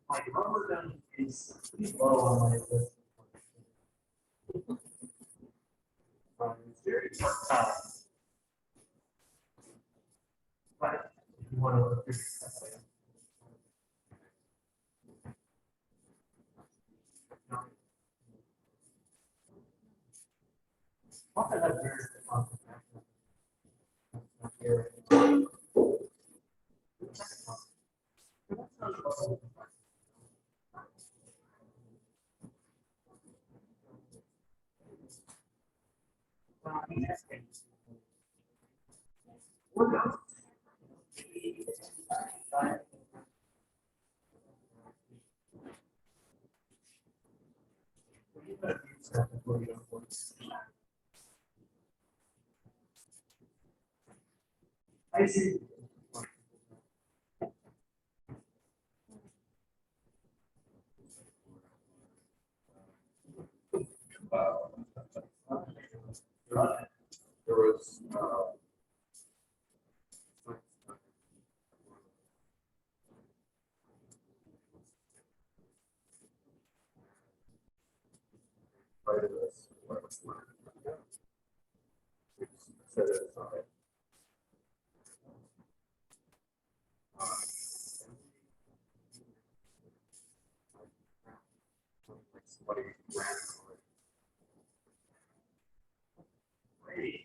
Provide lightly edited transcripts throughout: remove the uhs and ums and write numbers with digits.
My rubber gun is pretty low on my list. It's very part-time. But if you want to figure that way. Not that I've heard the concept. We're done. I see. There was part of this. Said it's not it. Somebody ran over it. Great.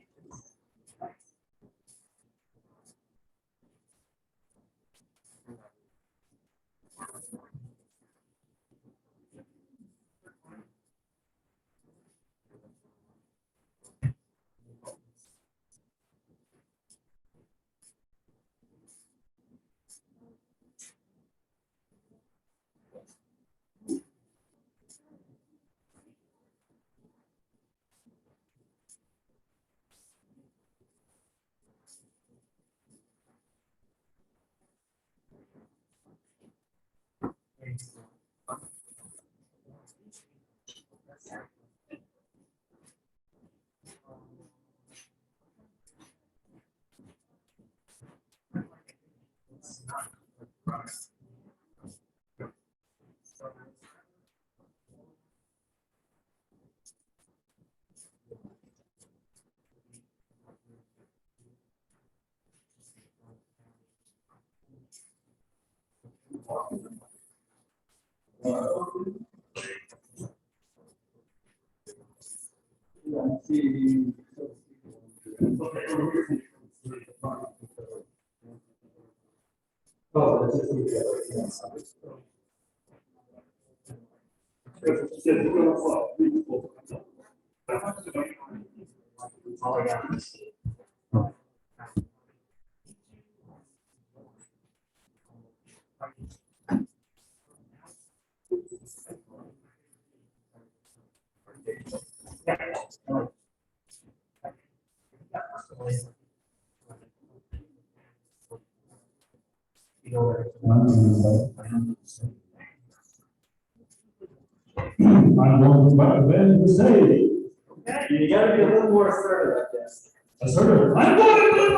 I'm going to Ben to say. Okay, you gotta be a little more assertive, I guess. Assertive. I'm going to do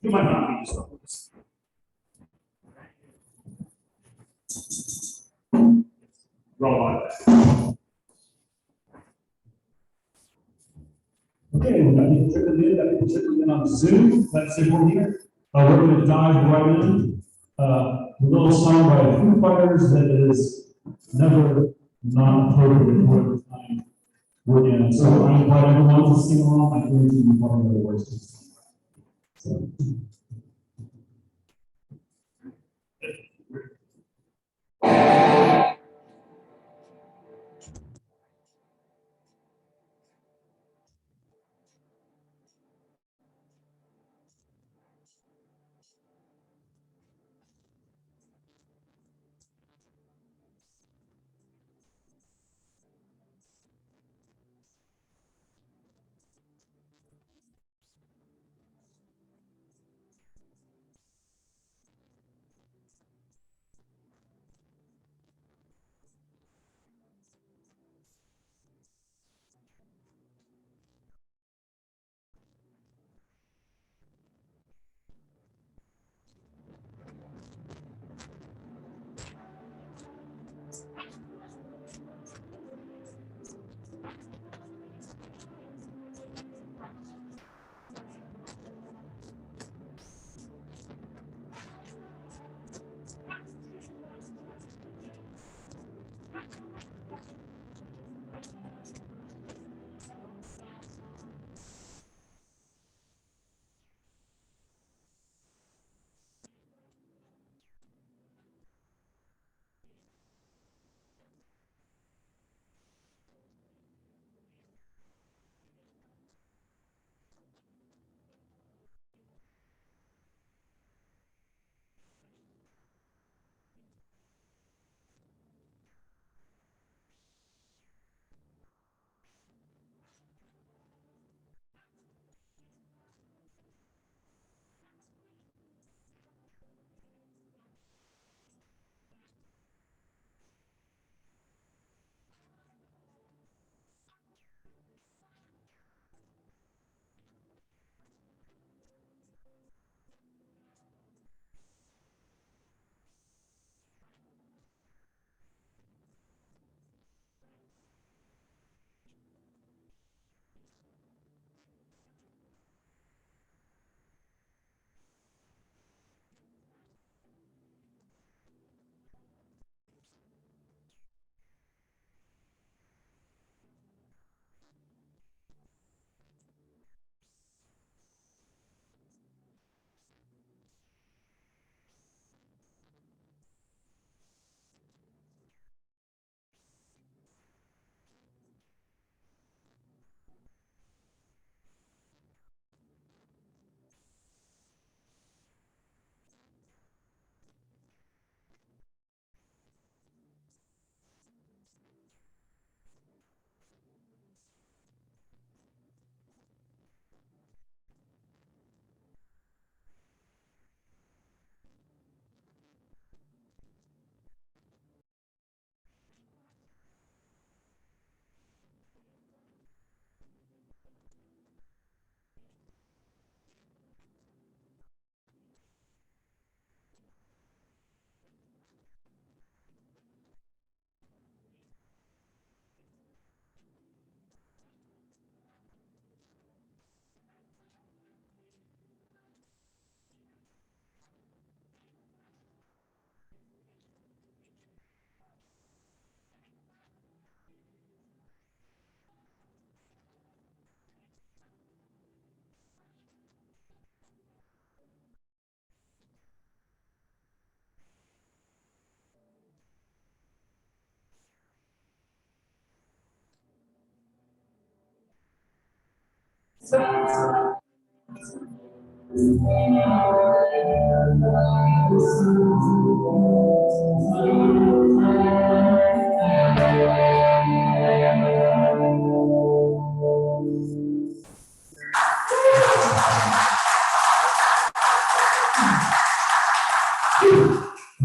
You might not be just like this. Roll on that. Okay, we got people trickling in on Zoom. Let's see we're here. We're going to dive right in. A little song by Foo Fighters that is never not appropriate for the time we're in. So I invite everyone to sing along. I guarantee you probably know the words to sing. So.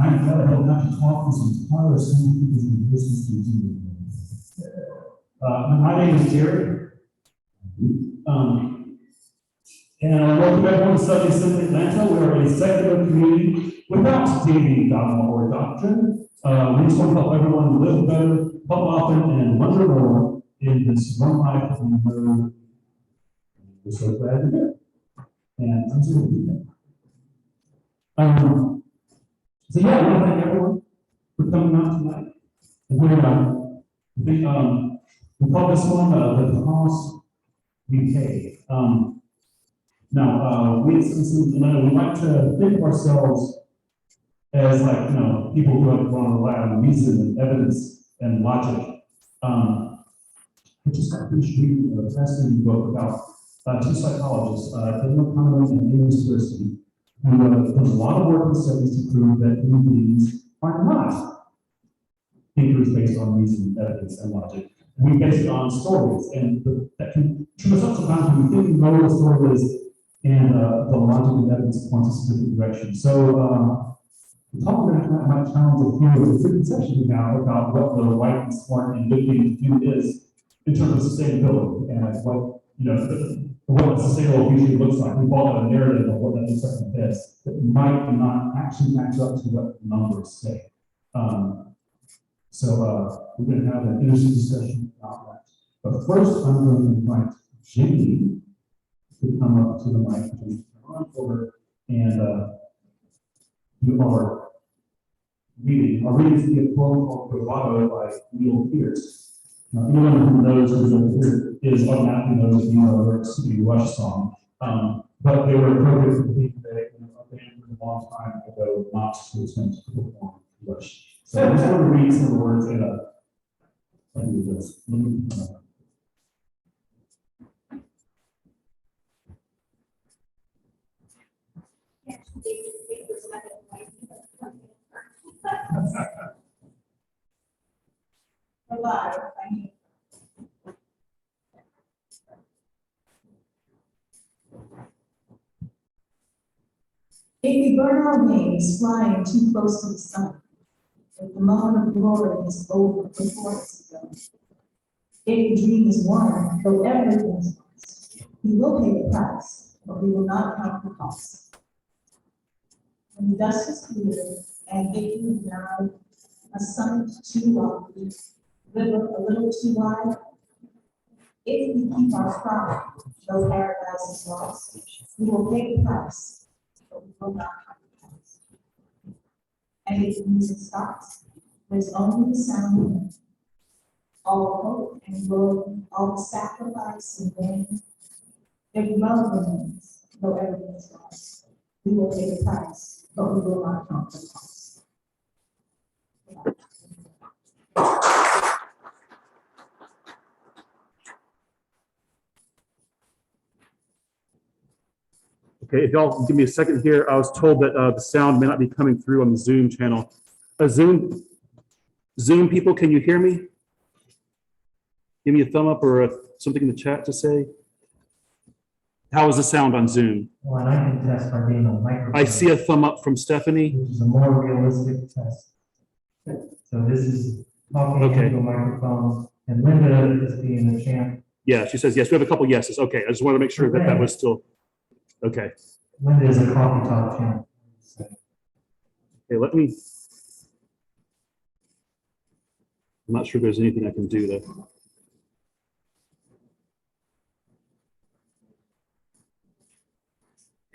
I've never had enough talk this entire summer because of business meeting. My name is Jerry. And I welcome everyone to Sunday Assembly Atlanta. We are a secular community without deviating dogma or doctrine. We just want to help everyone live better, help often, and wonder more in this one life on the road. We're so glad you're here. And I'm so glad you're here. So yeah, I want to thank everyone for coming out tonight. And we're We call this one, the cost we pay. Now, we like to think of ourselves as like, people who have gone rely on reason and evidence and logic. I just got finished reading a fascinating book about two psychologists, Daniel Kahneman and Amy Tversky, who does a lot of work and studies to prove that human beings are not thinkers based on reason, evidence, and logic. We base it on stories, and that can trip us up sometimes when we think we know what a story is, and the logic and evidence points us in a different direction. So, the topic that might challenge a few of the preconceptions we have about what the right and smart and good thing to do is in terms of sustainability and what, what a sustainable future looks like. We've all got a narrative of what that looks like in this that might not actually match up to what the numbers say. So we're going to have an interesting discussion about that. But first, I'm going to invite Jamie to come up to the mic and run forward, and you are reading. Our reading is going to be a poem called Bravado by Neil Pierce. Now, anyone who knows who's over here is automatically knows that you know the lyrics to the Rush song. But they were appropriate for the people that a band for a long time ago not to attempt to perform Rush. So I'm just going to read some of the words in let me do this. If we burn our wings flying too close to the sun, if the moment of glory is over before it's done, if the dream is won, though everything is lost, we will pay the price, but we will not count the cost. When the dust is cleared and aching down, a summit too lofty, river a little too wide, if we keep our pride, though paradise is lost, we will pay the price, but we will not count the cost. And if the music stops, there's only the sound of wind. All hope and glory, all sacrifice and vain. If love remains, though everything is lost, we will pay the price, but we will not count the cost. Okay, if y'all give me a second here, I was told that the sound may not be coming through on the Zoom channel. Zoom people, can you hear me? Give me a thumb up or something in the chat to say. How is the sound on Zoom? Well, and I can test by being on the microphone. I see a thumb up from Stephanie. Which is a more realistic test. So this is talking into a microphone, and Linda is being a champ. Yeah, she says yes. We have a couple yeses. Okay, I just wanted to make sure that that was still, okay. Linda is a coffee talk champ. Okay, let me, I'm not sure if there's anything I can do to.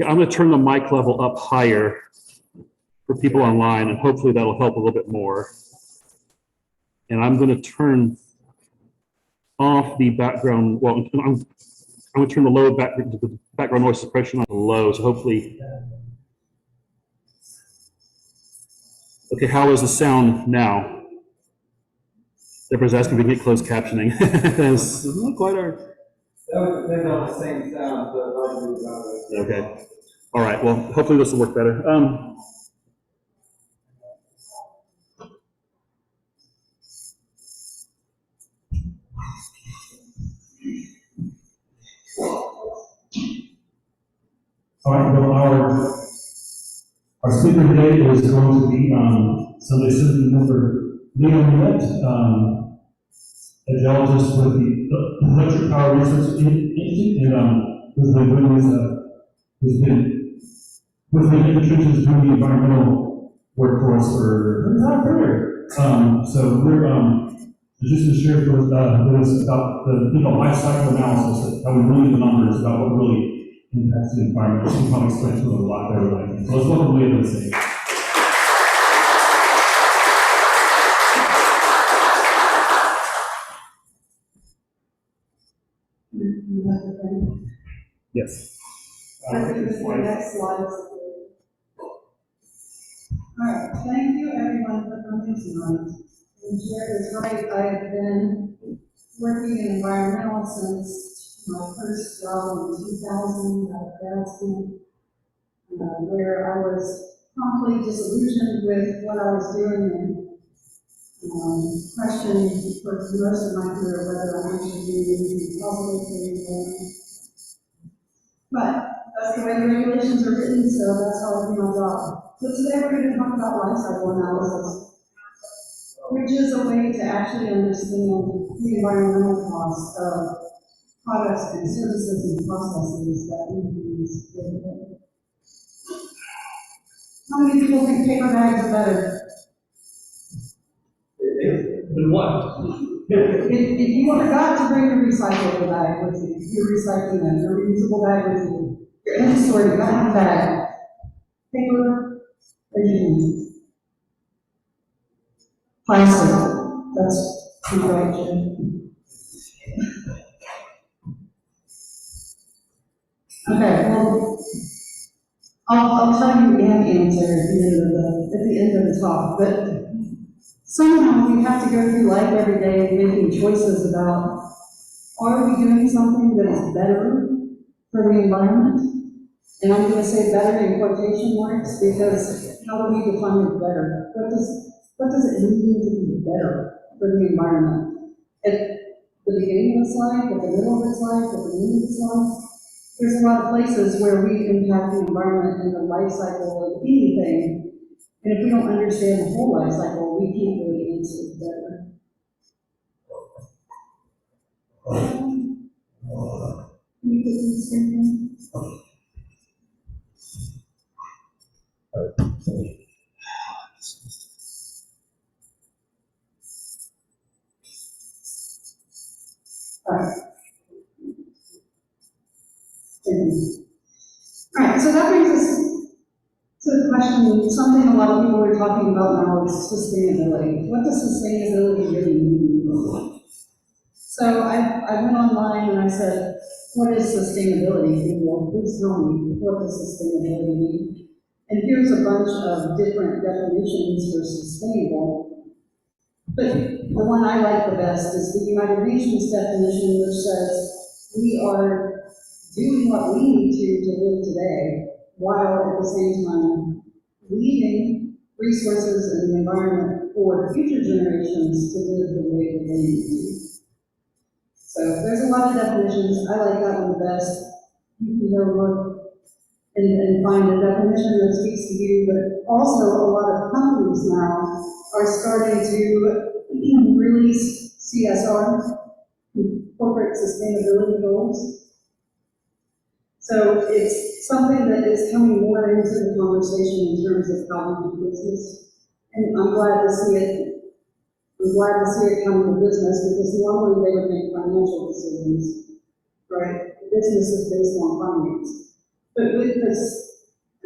Okay, I'm going to turn the mic level up higher for people online, and hopefully that'll help a little bit more. And I'm going to turn off the background. Well, I'm going to turn the background noise suppression on low. So hopefully. Okay, how is the sound now? Deborah's asking if we get closed captioning. It's not quite our. That would depend on the same sound, but Okay. All right. Well, hopefully this will work better. All right. Well, our speaker today is going to be Sunday Assembly member Lea Millet, a geologist with the Electric Power Research Institute, and who's been doing in the trenches doing the environmental workforce for her entire career. So we're just to share with us about the life cycle analysis, how we read the numbers about what really impacts the environment. She can probably explain to it a lot better than I can. So let's welcome Lea to the stage. Yes. I think this is the next slide. All right, thank you everyone for coming tonight. And Jared is right, I have been working in environmental since my first job in 2000 at Gadsden, where I was promptly disillusioned with what I was doing and questioned for most of my career whether I'm actually doing anything positive for the environment. But that's the way the regulations are written, so that's how I do my job. But today we're going to talk about life cycle analysis, which is a way to actually understand the environmental costs of products and services and processes that we use day to day. How many people think paper bags are better? Then what? If you forgot to bring your recyclable bag with you, your recycling bag, your reusable bag with you, you're in the store, you gotta have a bag. Paper or jeans? Plastic. That's right, Jim. Okay, well, I'll tell you an answer at the end of the talk, but somehow we have to go through life every day making choices about, are we doing something that is better for the environment? And I'm going to say better in quotation marks because how do we define it better? What does it mean to be better for the environment? At the beginning of its life, at the middle of its life, at the end of its life? There's a lot of places where we impact the environment and the life cycle of anything. And if we don't understand the whole life cycle, we can't really answer it better. Can you put these in? All right. All right, so that brings us to the question, something a lot of people are talking about now is sustainability. What does sustainability really mean? So I went online and I said, what is sustainability? People, please tell me, what does sustainability mean? And here's a bunch of different definitions for sustainable. But the one I like the best is the United Nations definition, which says we are doing what we need to live today, while at the same time leaving resources in the environment for future generations to live the way that they need to. So there's a lot of definitions. I like that one the best. You can go look and find a definition that speaks to you, but also a lot of companies now are starting to release CSR, corporate sustainability goals. So it's something that is coming more into the conversation in terms of how we do business. And I'm glad to see it. I'm glad to see it come to business because normally they would make financial decisions, right? Business is based on finance. But with this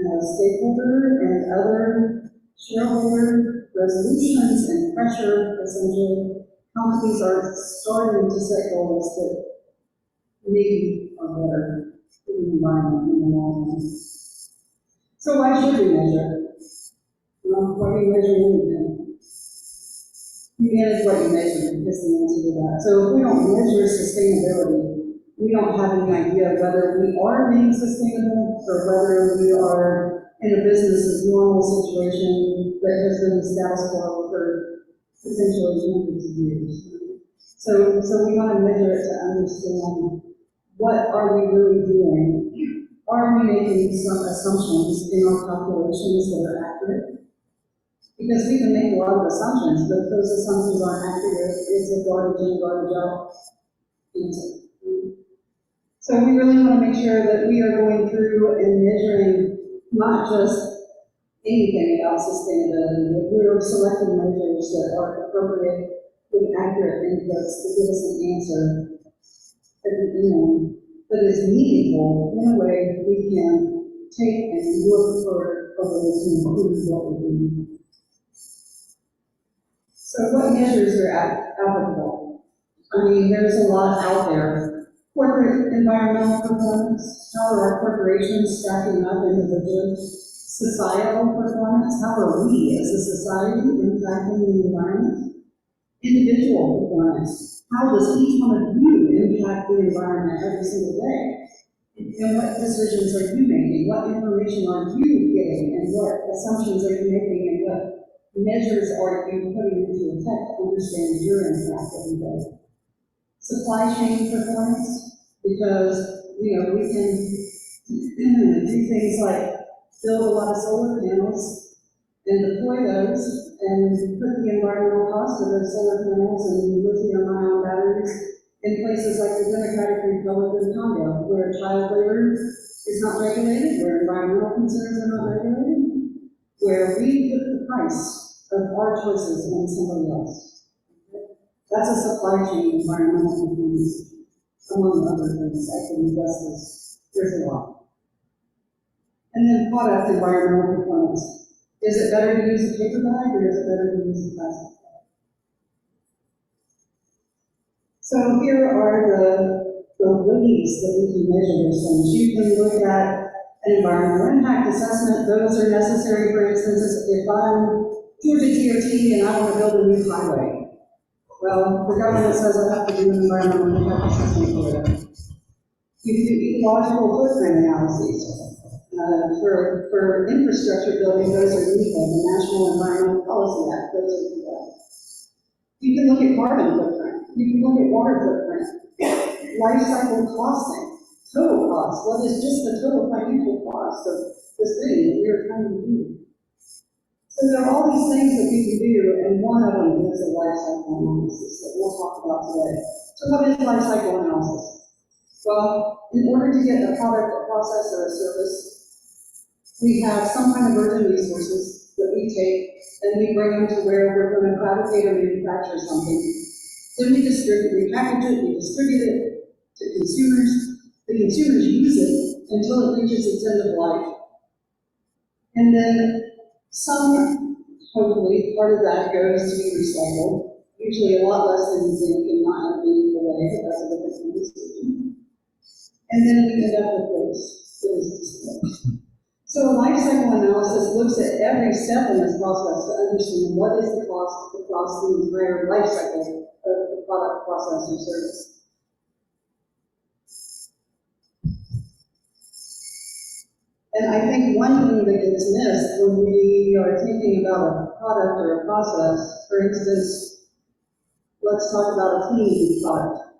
stakeholder and other shareholder resolutions and pressure, essentially, companies are starting to set goals that maybe are better for the environment in the long run. So why should we measure? Well, why do you measure anything? You manage what you measure is the answer to that. So if we don't measure sustainability, we don't have any idea whether we are being sustainable or whether we are in a business as normal situation that has been the status quo for potentially hundreds of years. So we want to measure it to understand what are we really doing. Are we making some assumptions in our calculations that are accurate? Because we can make a lot of assumptions, but if those assumptions aren't accurate, it's a garbage in, garbage out answer. So we really want to make sure that we are going through and measuring not just anything about sustainability, but we are selecting measures that are appropriate with accurate inputs to give us an answer at the end that is meaningful in a way we can take and look for a way to improve what we're doing. So what measures are applicable? I mean, there's a lot out there. Corporate environmental performance, how are our corporations stacking up into the good? Societal performance, how are we as a society impacting the environment? Individual performance, how does each one of you impact the environment every single day? And what decisions are you making? What information are you getting? And what assumptions are you making? And what measures are you putting into effect to understand your impact every day? Supply chain performance, because, we can do things like build a lot of solar panels and deploy those and put the environmental cost of those solar panels and lithium-ion batteries in places like the Democratic Republic of Congo, where child labor is not regulated, where environmental concerns are not regulated, where we put the price of our choices on somebody else. That's a supply chain environmental performance, among other things, equity, justice, there's a lot. And then product environmental performance. Is it better to use a paper bag or is it better to use a plastic bag? So here are the ways that we can measure these things. You can look at an environmental impact assessment. Those are necessary, for instance, if I'm Georgia DOT and I want to build a new highway. Well, the government says I have to do an environmental impact assessment for that. You can do ecological footprint analyses. For infrastructure building, those are NEPA, the National Environmental Policy Act, those are NEPA. You can look at carbon footprint. You can look at water footprint. Life cycle costing, total cost. What is just the total financial cost of this thing that we're trying to do? So there are all these things that we can do, and one of them is a life cycle analysis that we'll talk about today. So what is life cycle analysis? Well, in order to get a product, a process, or a service, we have some kind of virgin resources that we take and we bring them to where we're going to fabricate or manufacture something. Then we package it, we distribute it to consumers. The consumers use it until it reaches its end of life. And then hopefully, part of that goes to be recycled. Usually a lot less than you think and not in a meaningful way, but that's a different conversation. And then we end up with waste that is disposed. So a life cycle analysis looks at every step in this process to understand what is the cost across the entire life cycle of the product, process, or service. And I think one thing that gets missed when we are thinking about a product or a process, for instance, let's talk about a cleaning product.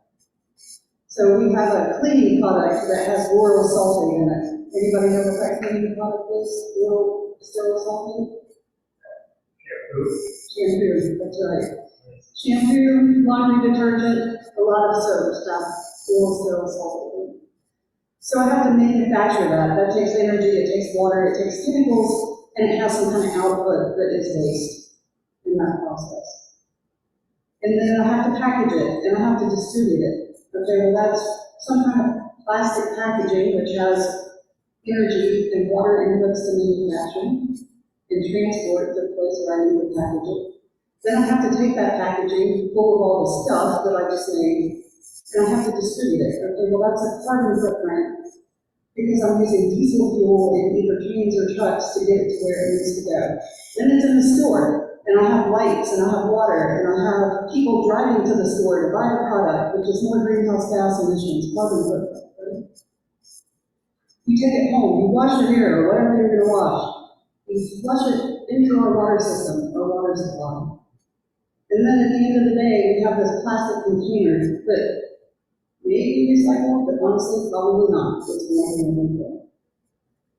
So we have a cleaning product that has oral sulfate in it. Anybody know what that cleaning product is? Oral sulfate? Shampoo, that's right. Shampoo, laundry detergent, a lot of soaps have oral sulfate in it. So I have to manufacture that. That takes energy, it takes water, it takes chemicals, and it has some kind of output that is waste in that process. And then I have to package it, and I have to distribute it. Okay, well that's some kind of plastic packaging which has energy and water inputs to manufacturing and transport to the place where I need to package it. Then I have to take that packaging full of all the stuff that I just made, and I have to distribute it. Okay, well that's a carbon footprint because I'm using diesel fuel in either trains or trucks to get it to where it needs to go. Then it's in the store, and I have lights, and I have water, and I have people driving to the store to buy the product, which is more greenhouse gas emissions, carbon footprint. Right? You take it home, you wash your hair, or whatever you're going to wash, you flush it into our water system, our water supply. And then at the end of the day, we have this plastic container that may be recycled, but honestly, probably not. It's more than one.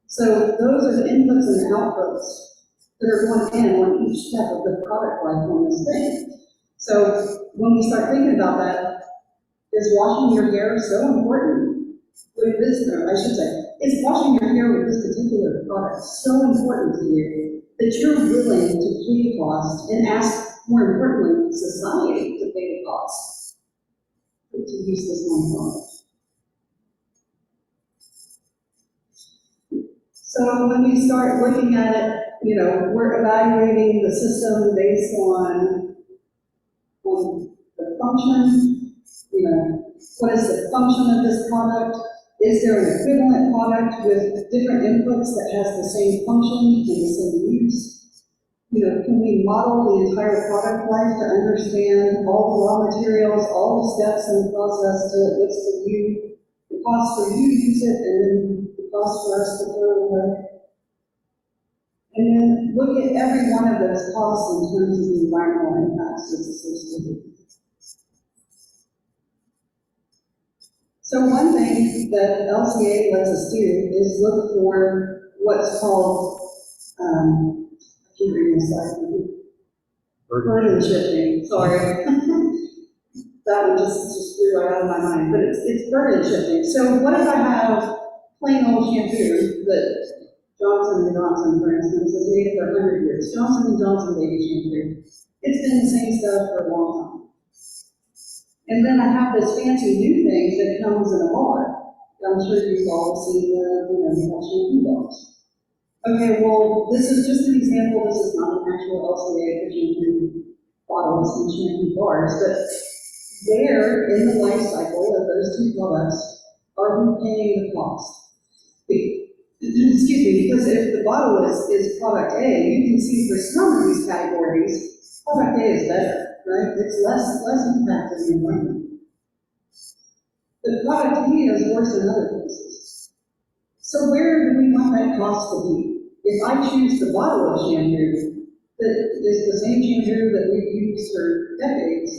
So those are the inputs and outputs that are going in on each step of the product life on this thing. So when we start thinking about that, is washing your hair so important with this, or I should say, is washing your hair with this particular product so important to you that you're willing to pay the cost and ask, more importantly, society to pay the cost to use this one product. So when we start looking at it, we're evaluating the system based on the function, What is the function of this product? Is there an equivalent product with different inputs that has the same function and the same use? You know, can we model the entire product life to understand all the raw materials, all the steps in the process till it gets to you, the cost for you to use it, and then the cost for us to throw it away? And then look at every one of those costs in terms of the environmental impacts that's associated with it. So one thing that LCA lets us do is look for what's called, I keep reading this slide. Burden shifting, sorry. That one just flew right out of my mind, but it's burden shifting. So what if I have plain old shampoo that Johnson & Johnson, for instance, has made for 100 years, Johnson & Johnson baby shampoo. It's been the same stuff for a long time. And then I have this fancy new thing that comes in a bar. I'm sure you've all seen the shampoo bars. Okay, well, this is just an example. This is not an actual LCA for shampoo bottles and shampoo bars, but where in the life cycle of those two products are we paying the cost? Excuse me, because if the bottle is product A, you can see for some of these categories, product A is better. Right? It's less impact on the environment. The product B is worse in other places. So where do we want that cost to be? If I choose the bottle of shampoo that is the same shampoo that we've used for decades,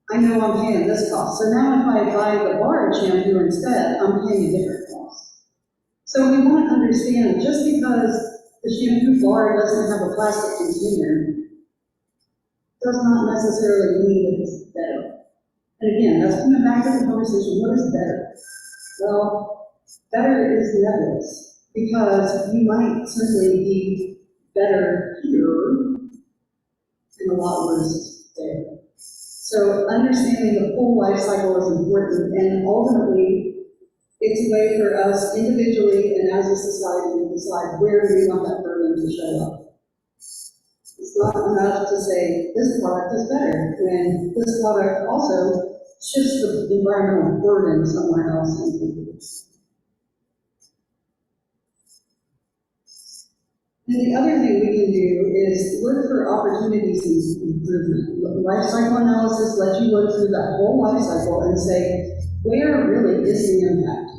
I know I'm paying this cost. So now if I buy the bar of shampoo instead, I'm paying a different cost. So we want to understand, just because the shampoo bar doesn't have a plastic container, does not necessarily mean that it's better. And again, that's coming back to the conversation, what is better? Well, better is nebulous, because you might simply be better here and a lot worse there. So understanding the full life cycle is important, and ultimately, it's a way for us individually and as a society to decide where do we want that burden to show up. It's not enough to say this product is better when this product also shifts the environmental burden somewhere else into it. And the other thing we can do is look for opportunities in improvement. Life cycle analysis lets you look through that whole life cycle and say, where really is the impact?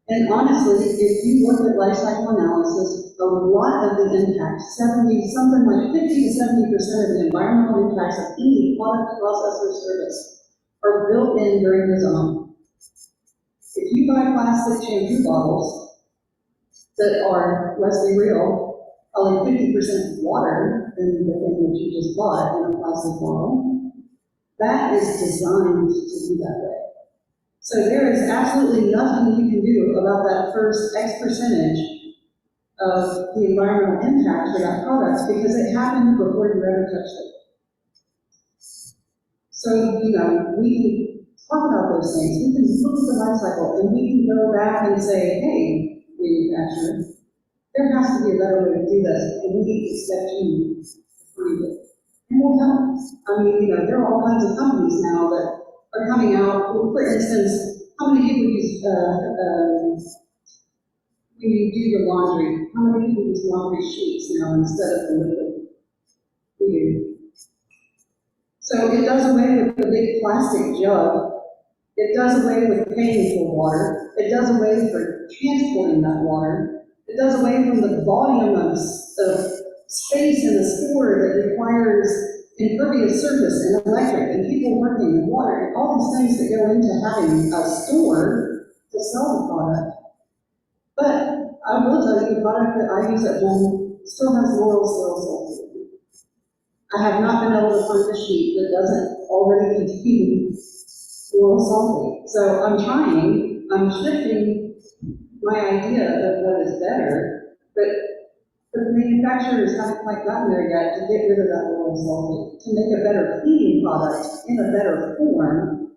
And honestly, if you look at life cycle analysis, a lot of the impact, something like 50 to 70% of the environmental impacts of any product, process, or service are built in during design. If you buy plastic shampoo bottles that are, let's be real, probably 50% water in the thing that you just bought in a plastic bottle, that is designed to do that way. So there is absolutely nothing you can do about that first X percentage of the environmental impact for that product because it happened before you ever touched it. So, we can talk about those things. We can look at the life cycle and we can go back and say, hey, manufacturer, there has to be a better way to do this, and we expect you to find it. And we'll help. I mean, there are all kinds of companies now that are coming out. For instance, how many people use, when you do your laundry, how many people use laundry sheets now instead of the liquid? We do. So it does away with the big plastic jug. It does away with paying for water. It does away for transporting that water. It does away from the volume of space in the store that requires impervious surface and electric and people working in water and all these things that go into having a store to sell the product. But I will tell you, the product that I use at home still has Laurel salt. I have not been able to find a sheet that doesn't already contain Laurel sulfate. So I'm shifting my idea of what is better, but the manufacturers haven't quite gotten there yet to get rid of that Laurel sulfate, to make a better cleaning product in a better form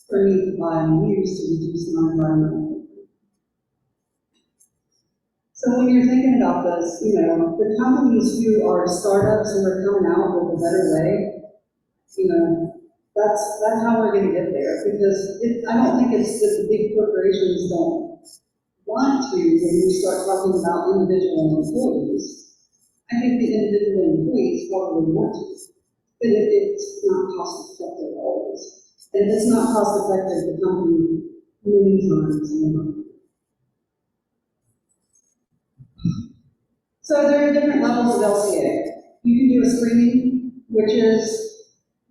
for me to buy and use to reduce my environmental footprint. So when you're thinking about this, the companies who are startups who are coming out with a better way, That's how we're gonna get there, because I don't think it's that the big corporations don't want to when you start talking about individual employees. I think the individual employees probably want to, but it's not cost effective always. And if it's not cost effective, the company many times more. So there are different levels of LCA. You can do a screening, which is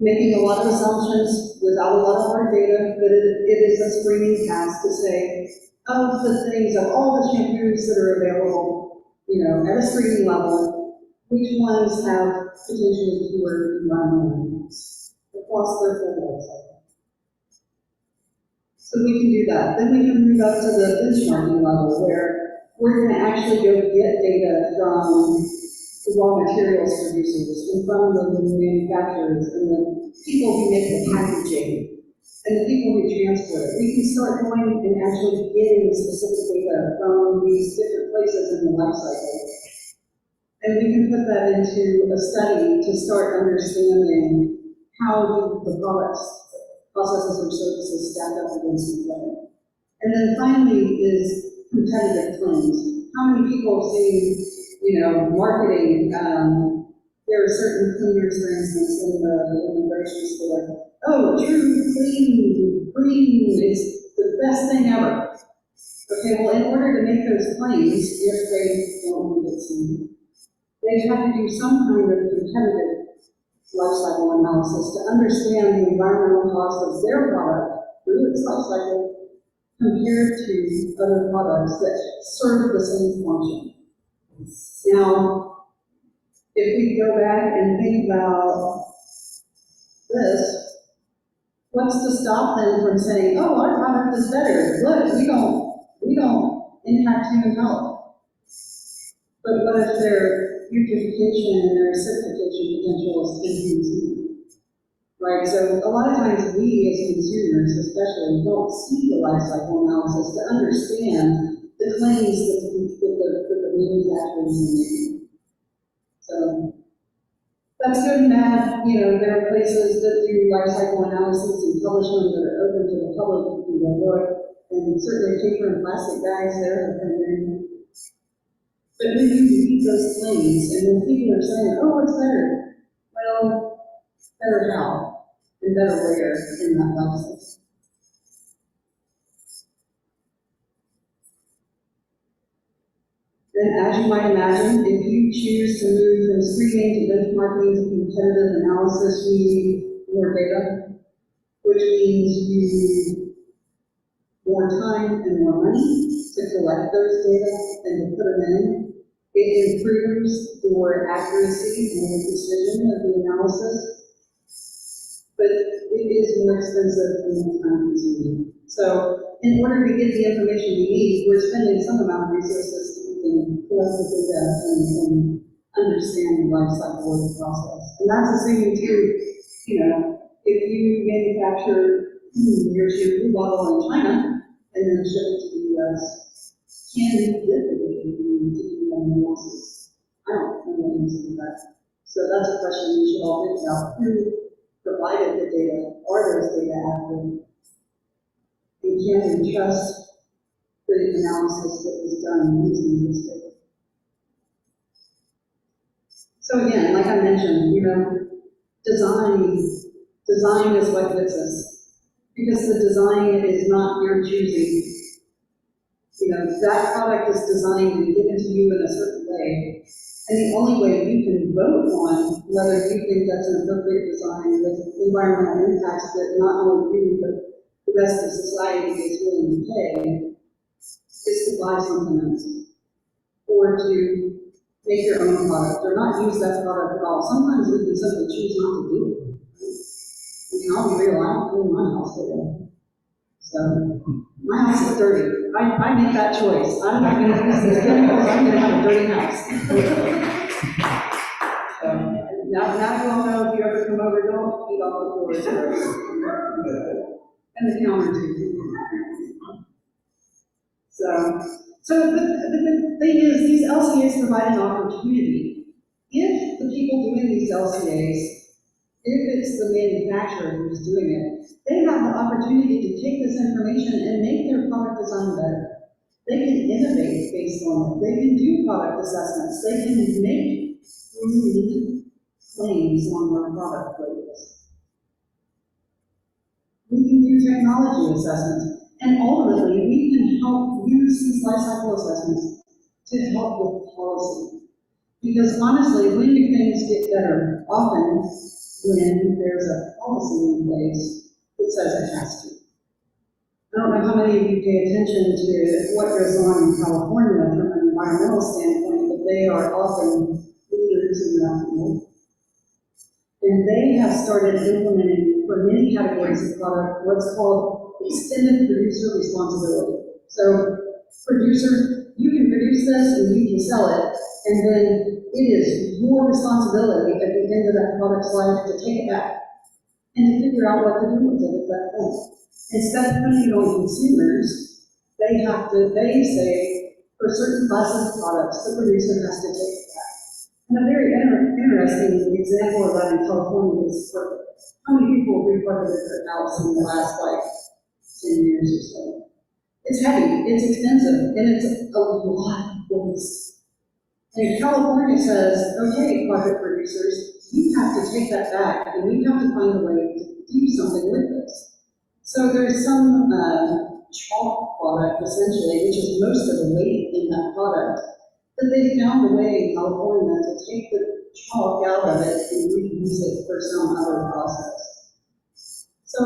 making a lot of assumptions without a lot of hard data, but it is a screening task to say, of the things, of all the shampoos that are available, at a screening level, which ones have potentially fewer environmental impacts across their full life cycle. So we can do that. Then we can move up to the benchmarking level where we're going to actually go get data from the raw materials producers and from the manufacturers and the people who make the packaging and the people who transport it. We can start going and actually getting specific data from these different places in the life cycle. And we can put that into a study to start understanding how do the products, processes, or services stack up against each other. And then finally is competitive claims. How many people have seen, marketing, there are certain cleaners, for instance, in the grocery store. Oh, true, clean, green is the best thing ever. Okay, well, in order to make those claims, if they don't get seen, they have to do some kind of competitive life cycle analysis to understand the environmental cost of their product through its life cycle compared to other products that serve the same function. Now, if we go back and think about this, what's to stop them from saying, oh, our product is better. Look, we don't impact human health. But what if their putrefaction and their acidification potential is inconceivable? Right? So a lot of times we as consumers especially don't see the life cycle analysis to understand the claims that the manufacturers are making. So that's good and bad. There are places that do life cycle analysis and publish them that are open to the public. You can go look, and certainly paper and plastic bags there have been very good. But when you read those claims, and when people are saying, oh, it's better, well, better how? And better where in that life cycle? Then, as you might imagine, if you choose to move from screening to benchmarking to competitive analysis, you need more data, which means you need more time and more money to collect those data and to put them in. It improves your accuracy and the precision of the analysis, but it is more expensive and more time consuming. So, in order to get the information we need, we're spending some amount of resources and collect the data and understand the life cycle of the process. And that's assuming too, if you manufacture your shampoo bottle in China and then ship it to the US, can you get the data you need to do that analysis? I don't know the answer to that. So that's a question we should all think about. Who provided the data? Are those data accurate? And can we trust the analysis that was done using this data? So again, like I mentioned, design is what gets us. Because the design is not your choosing. That product is designed and given to you in a certain way. And the only way you can vote on whether you think that's an appropriate design with environmental impacts that not only you, but the rest of society is willing to pay, is to buy something else, or to make your own product, or not use that product at all. Sometimes we can simply choose not to do it. I'll be real, I don't clean my house today. So, my house is dirty. I make that choice. I'm not going to use these chemicals, I'm going to have a dirty house. So, now you all know if you ever come over, don't eat off the floor. And the counter too. So the thing is, these LCAs provide an opportunity. If the people doing these LCAs if it's the manufacturer who's doing it, they have the opportunity to take this information and make their product design better. They can innovate based on it. They can do product assessments. They can make unique claims on their product labels. We can do technology assessments. And ultimately, we can help use these life cycle assessments to help with policy. Because honestly, when do things get better? Often when there's a policy in place that says it has to. I don't know how many of you pay attention to what goes on in California from an environmental standpoint, but they are often leaders in that field. And they have started implementing, for many categories of product, what's called extended producer responsibility. So, producer, you can produce this and you can sell it, and then it is your responsibility at the end of that product's life to take it back and to figure out what to do with it at that point. Instead of putting it on consumers, they say, for certain classes of products, the producer has to take it back. And a very interesting example of that in California is how many people have reported their house in the last, 10 years or so. It's heavy, it's expensive, and it's a lot of waste. And California says, okay, private producers, you have to take that back, and you have to find a way to do something with this. So there's some chalk product, essentially, which is most of the weight in that product, that they found a way in Chalk to take the chalk out of it and reuse it for some other process. So,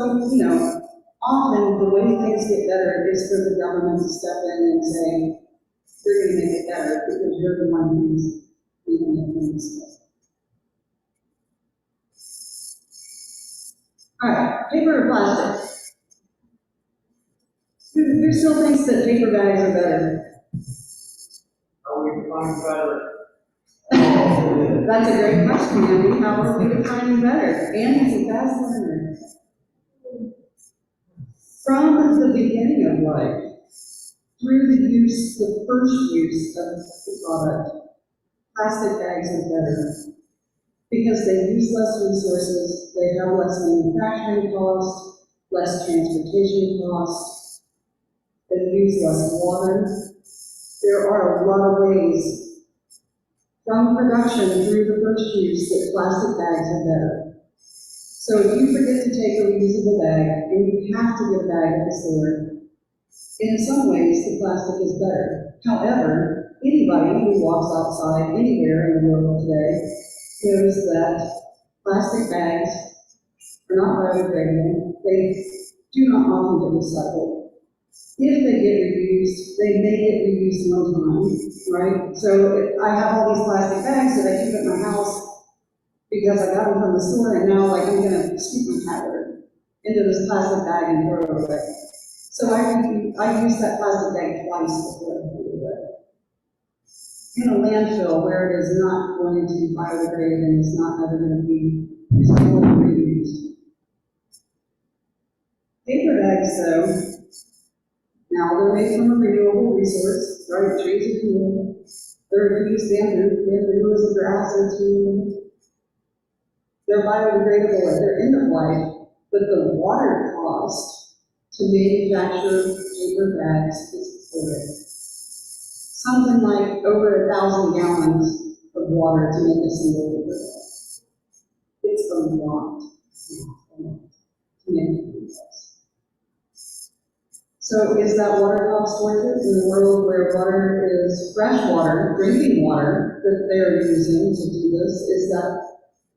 often the way things get better is for the government to step in and say, you're going to make it better because you're the one who's making it things. All right, paper or plastic? Who still thinks that paper bags are better? Are we defining better? That's a great question, Andy. How are we defining better? Andy's a fast learner. From the beginning of life, through the first use of the product, plastic bags are better because they use less resources, they have less manufacturing cost, less transportation cost, they use less water. There are a lot of ways from production through the first use that plastic bags are better. So if you forget to take a reusable bag and you have to get a bag at the store, in some ways the plastic is better. However, anybody who walks outside anywhere in the world today knows that plastic bags are not biodegradable. They do not often get recycled. If they get reused, they may get reused one time, right? So I have all these plastic bags that I keep at my house because I got them from the store, and now I'm going to scoop my cat litter into this plastic bag and throw it away. So I use that plastic bag twice before I throw it away. In a landfill where it is not going to biodegrade and it's not ever going to be recycled or reused. Paper bags, though, now they're made from a renewable resource, right? Trees are cool. They're used bamboo is a grass and tree. They're biodegradable at their end of life, but the water cost to manufacture paper bags is horrific. Something like over 1,000 gallons of water to make a single paper bag. It's a lot to make paper bags. So is that water cost worth it in a world where water is fresh water, drinking water that they're using to do this?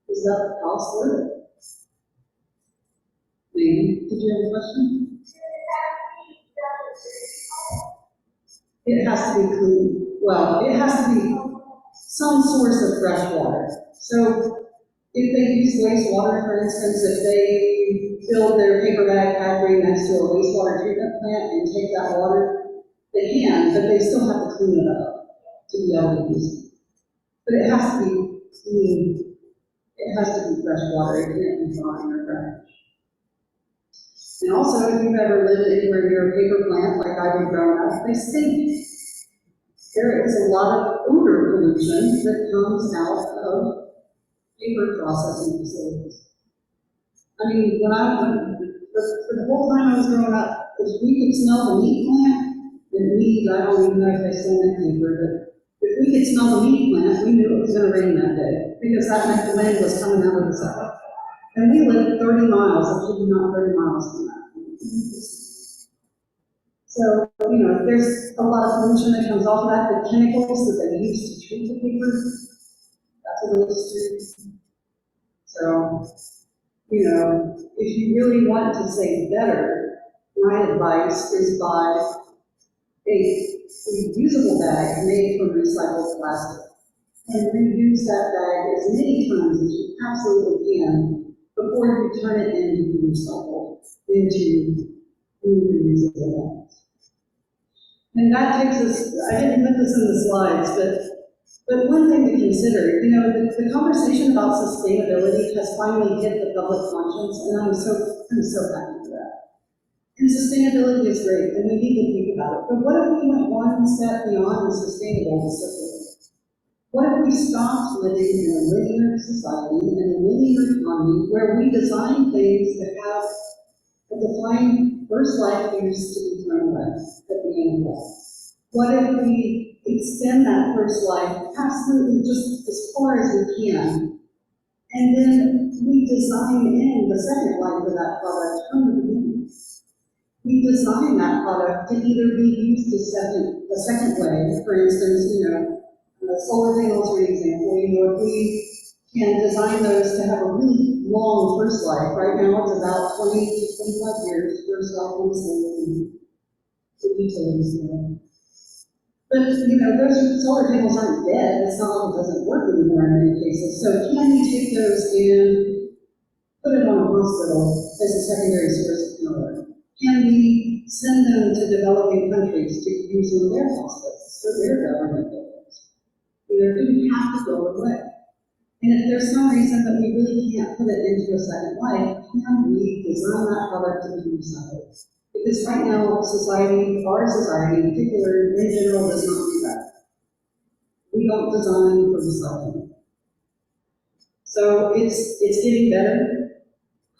Is that cost worth it? Maybe. Did you have a question? It has to be clean. Well, it has to be some source of fresh water. So if they use wastewater, for instance, if they build their paper bag factory next to a wastewater treatment plant and take that water, they can, but they still have to clean it up to be able to use it. But it has to be clean. It has to be fresh water. It can't be dry or fresh. And also, if you've ever lived anywhere near a paper plant like I did growing up, they stink. There is a lot of odor pollution that comes out of paper processing facilities. I mean, for the whole time I was growing up, if we could smell the meat plant, and meat, I don't even know if they still make paper, but if we could smell the meat plant, we knew it was gonna rain that day, because that meant the wind was coming out of the south. And we lived 30 miles, I kid you not, 30 miles from that. So, you know, there's a lot of pollution that comes off of that, the chemicals that they use to treat the paper, that's a waste too. So, you know, if you really want to say better, my advice is buy a reusable bag made from recycled plastic. And reuse that bag as many times as you absolutely can before you turn it into recycled, into reusable bags. And that takes us, I didn't put this in the slides, but one thing to consider, you know, the conversation about sustainability has finally hit the public conscience, and I'm so happy for that. And sustainability is great, and we need to think about it. But what if we went one step beyond sustainable to circular? What if we stopped living in a linear society, in a linear economy, where we design things that have a defined first life used to be thrown away at the end of life? What if we extend that first life absolutely just as far as we can, and then we design in the second life of that product from the beginning? We design that product to either be used a second way. For instance, you know, solar panels are an example. You know, if we can design those to have a really long first life. Right now it's about 20 to 25 years first life on solar panels. The utilities there. But, you know, those solar panels aren't dead. It's not like it doesn't work anymore in many cases. So can we take those and put it on a hospital as a secondary source of power? Can we send them to developing countries to use in their hospitals for their government buildings? You know, do we have to go away? And if there's some reason that we really can't put it into a second life, can we design that product to be recycled? Because right now, our society in particular, in general, does not do that. We don't design for recycling. So it's getting better.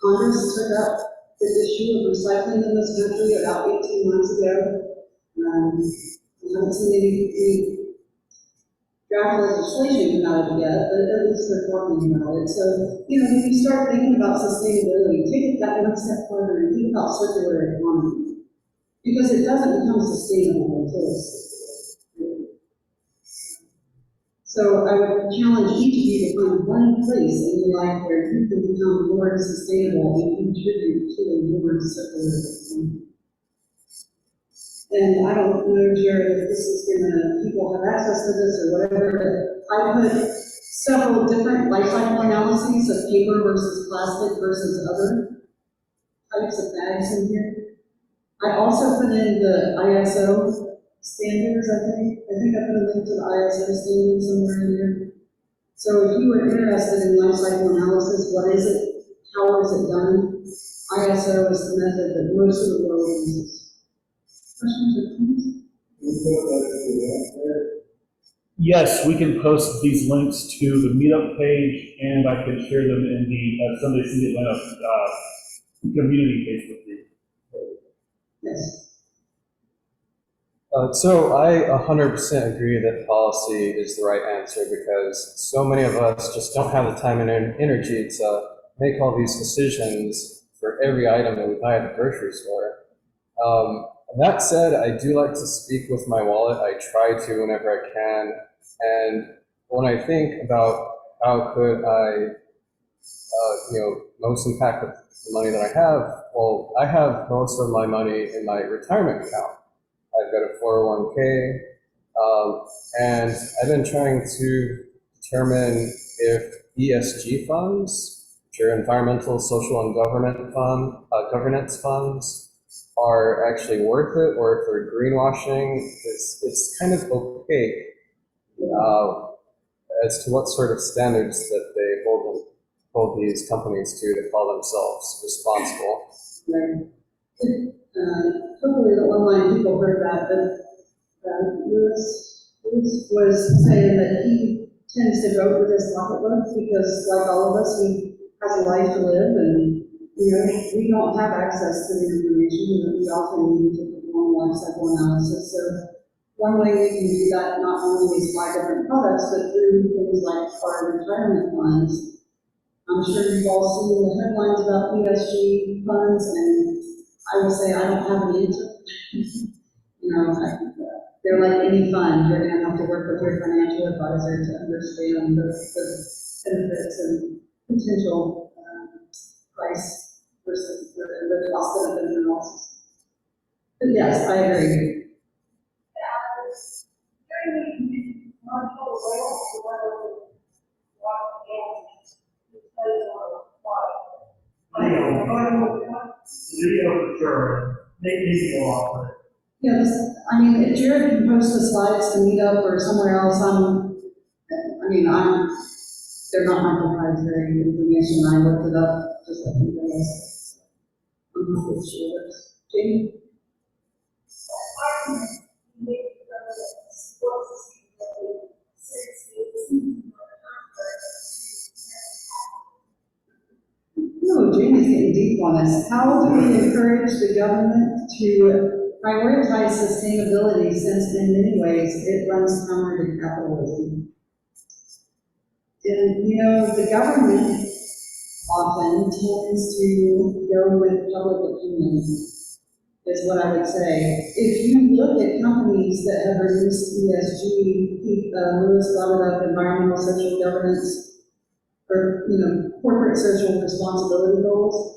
Congress took up the issue of recycling in this country about 18 months ago. We haven't seen any draft legislation come out of it yet, but at least they're talking about it. So, you know, when you start thinking about sustainability, take it that one step further and think about circular economy. Because it doesn't become sustainable until it's circular. So I would challenge each of you to find one place in your life where you can become more sustainable and contribute to a more circular economy. And I don't know, Jared, if this is gonna, people have access to this or whatever, but I put several different life cycle analyses of paper versus plastic versus other types of bags in here. I also put in the ISO standards, I think I put a link to the ISO standards somewhere in here. So if you were interested in life cycle analysis, what is it? How is it done? ISO is the method that most of the world uses. Questions or comments? Yes, we can post these links to the meetup page, and I can share them in the Sunday City Atlanta community Facebook group. Yes. So I 100% agree that policy is the right answer because so many of us just don't have the time and energy to make all these decisions for every item that we buy at the grocery store. That said, I do like to speak with my wallet. I try to whenever I can. And when I think about how could I, most impact the money that I have, well, I have most of my money in my retirement account. I've got a 401k, and I've been trying to determine if ESG funds, which are environmental, social, and governance funds, are actually worth it, or if they're greenwashing. It's kind of opaque as to what sort of standards that they hold these companies to call themselves responsible. Right. Hopefully the online people heard that, but Lewis was saying that he tends to vote with his pocketbook because, like all of us, he has a life to live, and You know, we don't have access to the information that we often need to perform life cycle analysis. So one way we can do that not only is by different products, but through things like our retirement funds. I'm sure you've all seen the headlines about ESG funds, and I will say I don't have an answer. You know, they're like any fund, you're going to have to work with your financial advisor to understand the benefits and potential price versus the cost benefit analysis. But yes, I agree. Video for sure, maybe go off, but Yes, I mean, if Jared can post the slides to Meetup or somewhere else, they're not my proprietary information, I looked it up, just like anybody else. I'm not really sure. Jamie? No, Jamie's getting deep on this. How do we encourage the government to prioritize sustainability since in many ways it runs counter to capitalism? And, you know, the government often tends to go with public opinion, is what I would say. If you look at companies that have released ESG, Lewis brought it up, environmental social governance, or, you know, corporate social responsibility goals,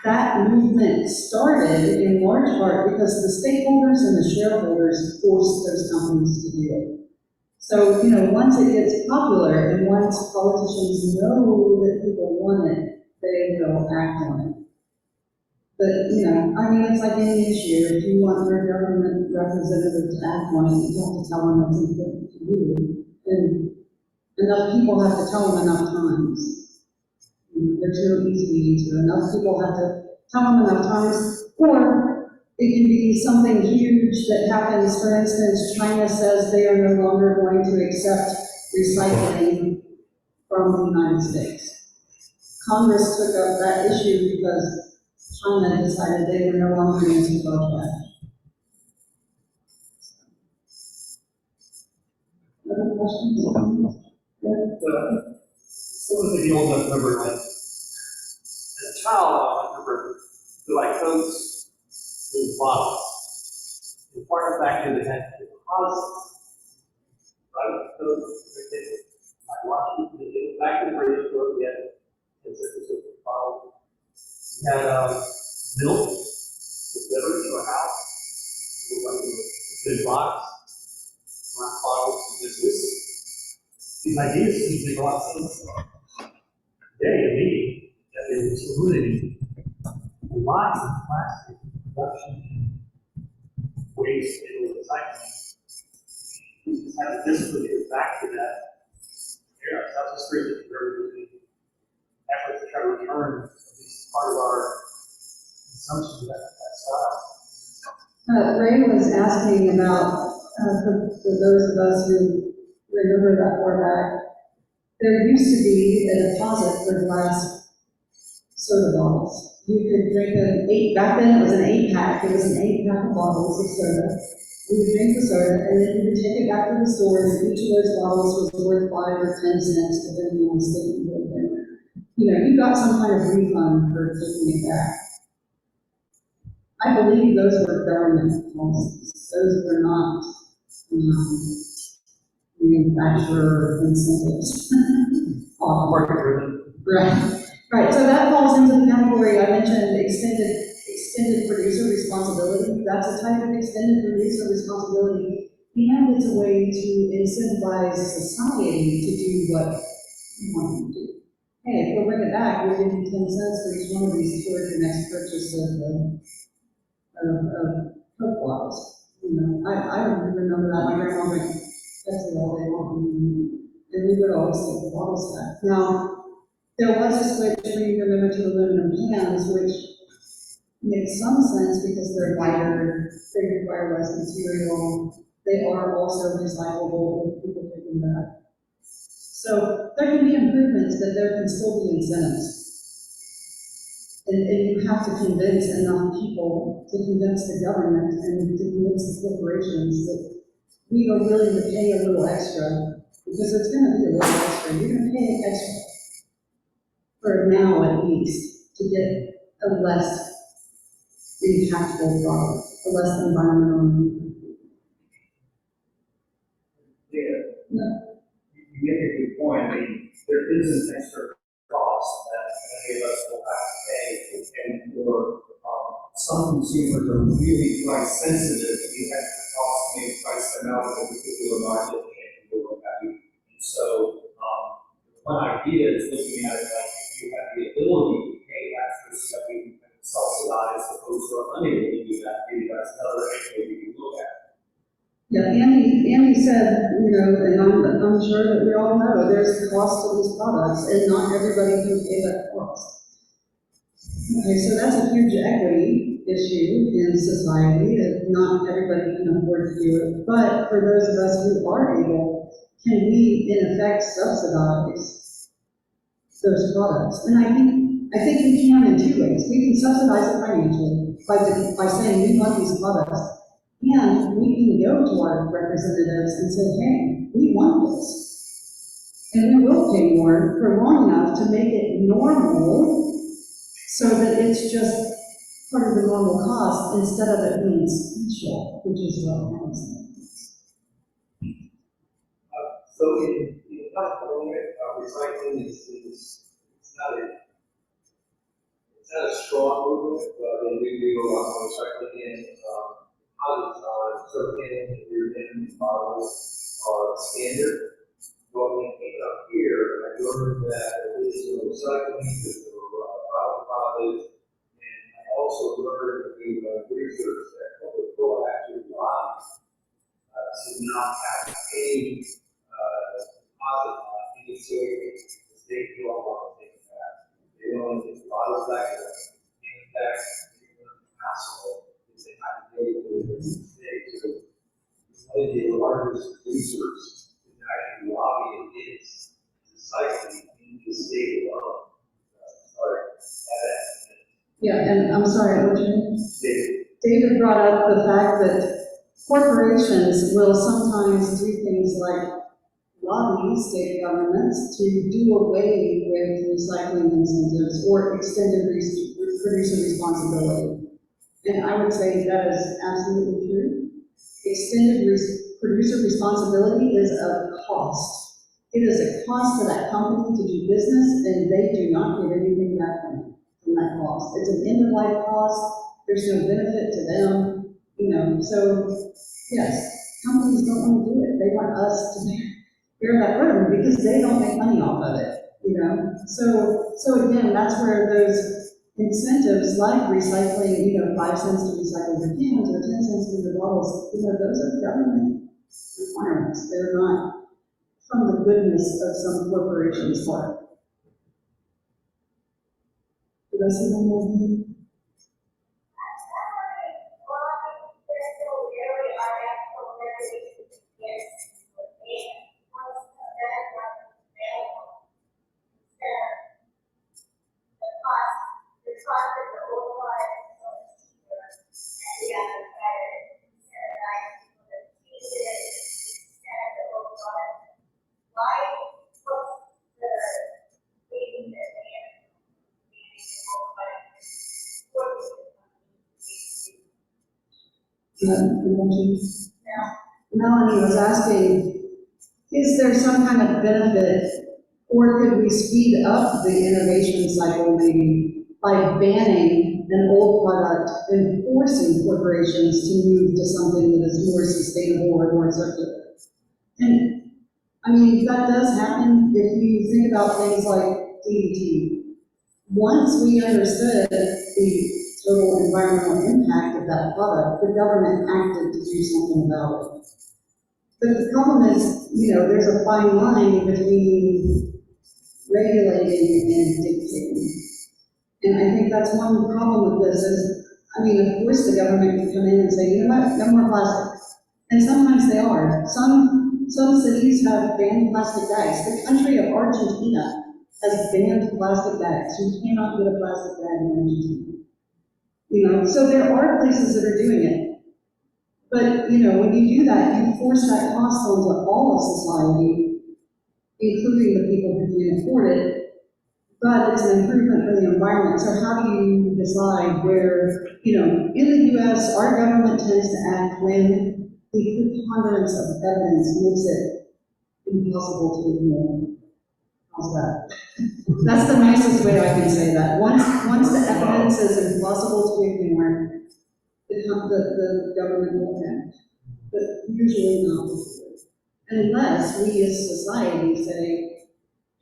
that movement started in large part because the stakeholders and the shareholders forced those companies to do it. So, you know, once it gets popular and once politicians know that people want it, they will act on it. But, you know, I mean, it's like any issue. If you want your government representative to act on it, you have to tell them what's important to you. And enough people have to tell them enough times. You know, there's no easy answer. Enough people have to tell them enough times, or it can be something huge that happens. For instance, China says they are no longer going to accept recycling from the United States. Congress took up that issue because China decided they were no longer going to vote that. Other questions? some of the old remember, like, as a child, I remember the like coats in bottles. And part of the fact is they had deposits, right? Those, like Washington, they did back in the British world, we had specific bottles. We had milk delivered to our house. It was like a big box, around bottles of business. These ideas seem to make a lot of sense today to me, that is eliminating lots of plastic production waste and recycling. We just have to discipline to get back to that. Yeah, South Street is very effort to try to return at least part of our consumption of that style. Ray was asking about, for those of us who remember that far back, there used to be a deposit for glass soda bottles. You could drink back then it was an 8-pack, it was an 8-pack of bottles of soda. You would drink the soda, and then you would take it back to the stores, and each of those bottles was worth 5 or 10 cents, depending on the state you lived in. You know, you got some kind of refund for taking it back. I believe those were government policies. Those were not manufacturer incentives. Market driven. Right. So that falls into the category I mentioned, extended producer responsibility. That's a type of extended producer responsibility, and it's a way to incentivize society to do what you want to do. Hey, if you'll bring it back, we'll give you 10 cents for each one of these towards your next purchase of Coke bottles. You know, I remember that my grandma would that's all they want, and we would always take the bottles back. Now, there was a switch when you remember to aluminum cans, which makes some sense because they're lighter, they require less material, they are also recyclable if people take them back. So there can be improvements, but there can still be incentives. And you have to convince enough people to convince the government and to convince the corporations that we are willing to pay a little extra, because it's gonna be a little extra, you're gonna pay extra for now at least, to get a less impactful product, a less environmental. Yeah. No. You make a good point. I mean, there is an extra cost that many of us will have to pay. And for some consumers are really price sensitive, the extra cost may price them out of a particular market and do what have you. And so, one idea is looking at it like if you have the ability to pay extra so that we can subsidize the folks who are unable to do that, maybe that's another area we can look at. Yeah, Andy said, you know, and I'm sure that we all know, there's the cost of these products, and not everybody can pay that cost. Okay, so that's a huge equity issue in society, that not everybody can afford to do it. But for those of us who are able, can we in effect subsidize those products? And I think we can in two ways. We can subsidize it financially by saying we want these products. And we can go to our representatives and say, hey, we want this. And we will pay more for long enough to make it normal so that it's just part of the normal cost instead of it being special, which is what happens. So in California, recycling is it's not a strong movement, but they do a lot of recycling in deposits on certain cans and beer cans, bottles are standard. But when it came up here, I learned that there is no recycling, there's no bottle deposits, and I also learned through research that Coca-Cola actually lied to not have any deposit on any soy because they feel a lot of things back. They don't want to get the bottles back, and back, hassle is they have to pay for their mistakes. So one of the largest producers is actually lobbying against recycling in the state alone. Yeah, and I'm sorry, what's your name? David brought up the fact that corporations will sometimes do things like lobby state governments to do away with recycling incentives or extended producer responsibility. And I would say that is absolutely true. Extended producer responsibility is a cost. It is a cost to that company to do business, and they do not get anything back from that cost. It's an end-of-life cost. There's no benefit to them, you know. So, yes, companies don't want to do it. They want us to bear that burden because they don't make money off of it, you know. So again, that's where those incentives like recycling, you know, 5 cents to recycle your cans or 10 cents for your bottles, you know, those are government requirements. They're not from the goodness of some corporation's heart. Did I see one more thing? Melanie was asking, is there some kind of benefit, or could we speed up the innovation cycle maybe by banning an old product and forcing corporations to move to something that is more sustainable or more circular? And I mean, that does happen if you think about things like DDT. Once we understood the total environmental impact of that product, the government acted to do something about it. But the problem is, you know, there's a fine line between regulating and dictating. And I think that's one problem with this is, I mean, of course the government can come in and say, you know what, no more plastic. And sometimes they are. Some cities have banned plastic bags. The country of Argentina has banned plastic bags. You cannot get a plastic bag in Argentina. You know, so there are places that are doing it. But, you know, when you do that, you force that cost onto all of society, including the people who can afford it. But it's an improvement for the environment. So how do you decide where, you know, in the US, our government tends to act when the preponderance of evidence makes it impossible to ignore. How's that? That's the nicest way I can say that. Once the evidence is impossible to ignore, the government will act. But usually not. Unless we as society say,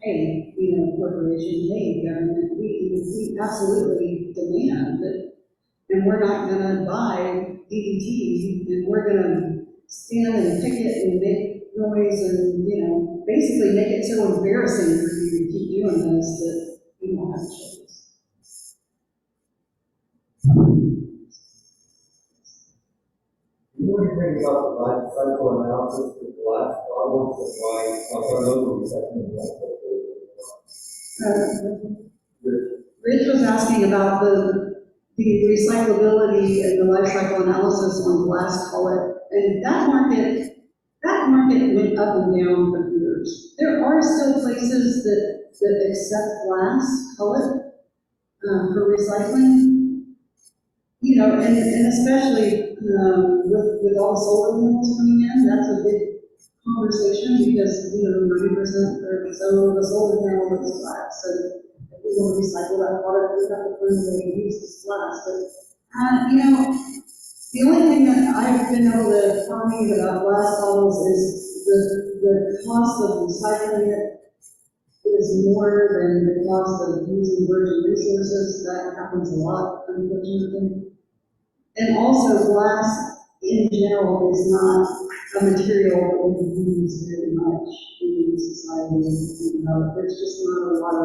hey, you know, corporation, hey, government, we absolutely demand that, and we're not gonna buy DDT, and we're gonna stand and picket and make noise and, you know, basically make it so embarrassing for you to keep doing this that you won't have a choice. You know anything about the life cycle analysis of glass bottles and why, I don't know, Rich was asking about the recyclability and the life cycle analysis on glass cullet, and that market went up and down for years. There are still places that accept glass cullet for recycling, you know, and especially with all the solar panels coming in, that's a big conversation because, you know, 90% or so of the solar panel is glass. So if we want to recycle that product, we have to find a way to use this glass. But, you know, the only thing that I've been able to find about glass bottles is the cost of recycling it is more than the cost of using virgin resources. That happens a lot, unfortunately. And also, glass in general is not a material that we use very much in society. You know, there's not a lot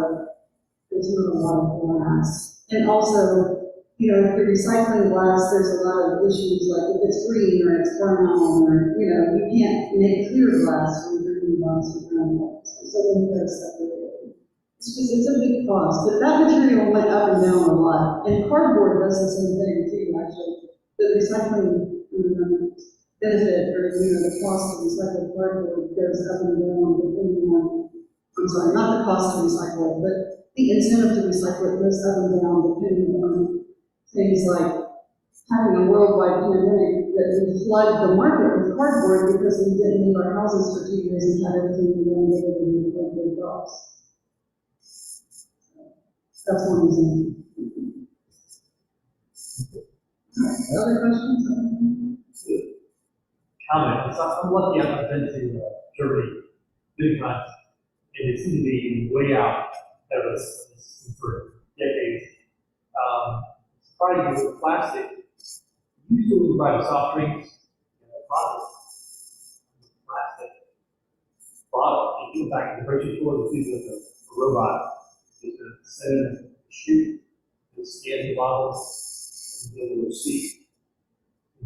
of glass. And also, you know, if you're recycling glass, there's a lot of issues like if it's green or it's brown or, you know, you can't make clear glass from green glass or brown glass. So then you gotta separate it. It's a big cost, but that material went up and down a lot. And cardboard does the same thing too, actually. The recycling benefit, or, you know, the cost of recycled cardboard goes up and down depending on, I'm sorry, not the cost to recycle it, but the incentive to recycle it goes up and down depending on things like having a worldwide pandemic that would flood the market with cardboard because we didn't leave our houses for 2 years and had everything we wanted to do with cardboard box. That's one example. Other questions? Comment. I'm lucky I've been to Germany many times, and it seems to be way out of us for decades. Surprising with plastic, usually when you buy the soft drinks, plastic bottle, you go back to the grocery store, you see with a robot, it's going to set in a chute, and scan the bottle, and give a receipt.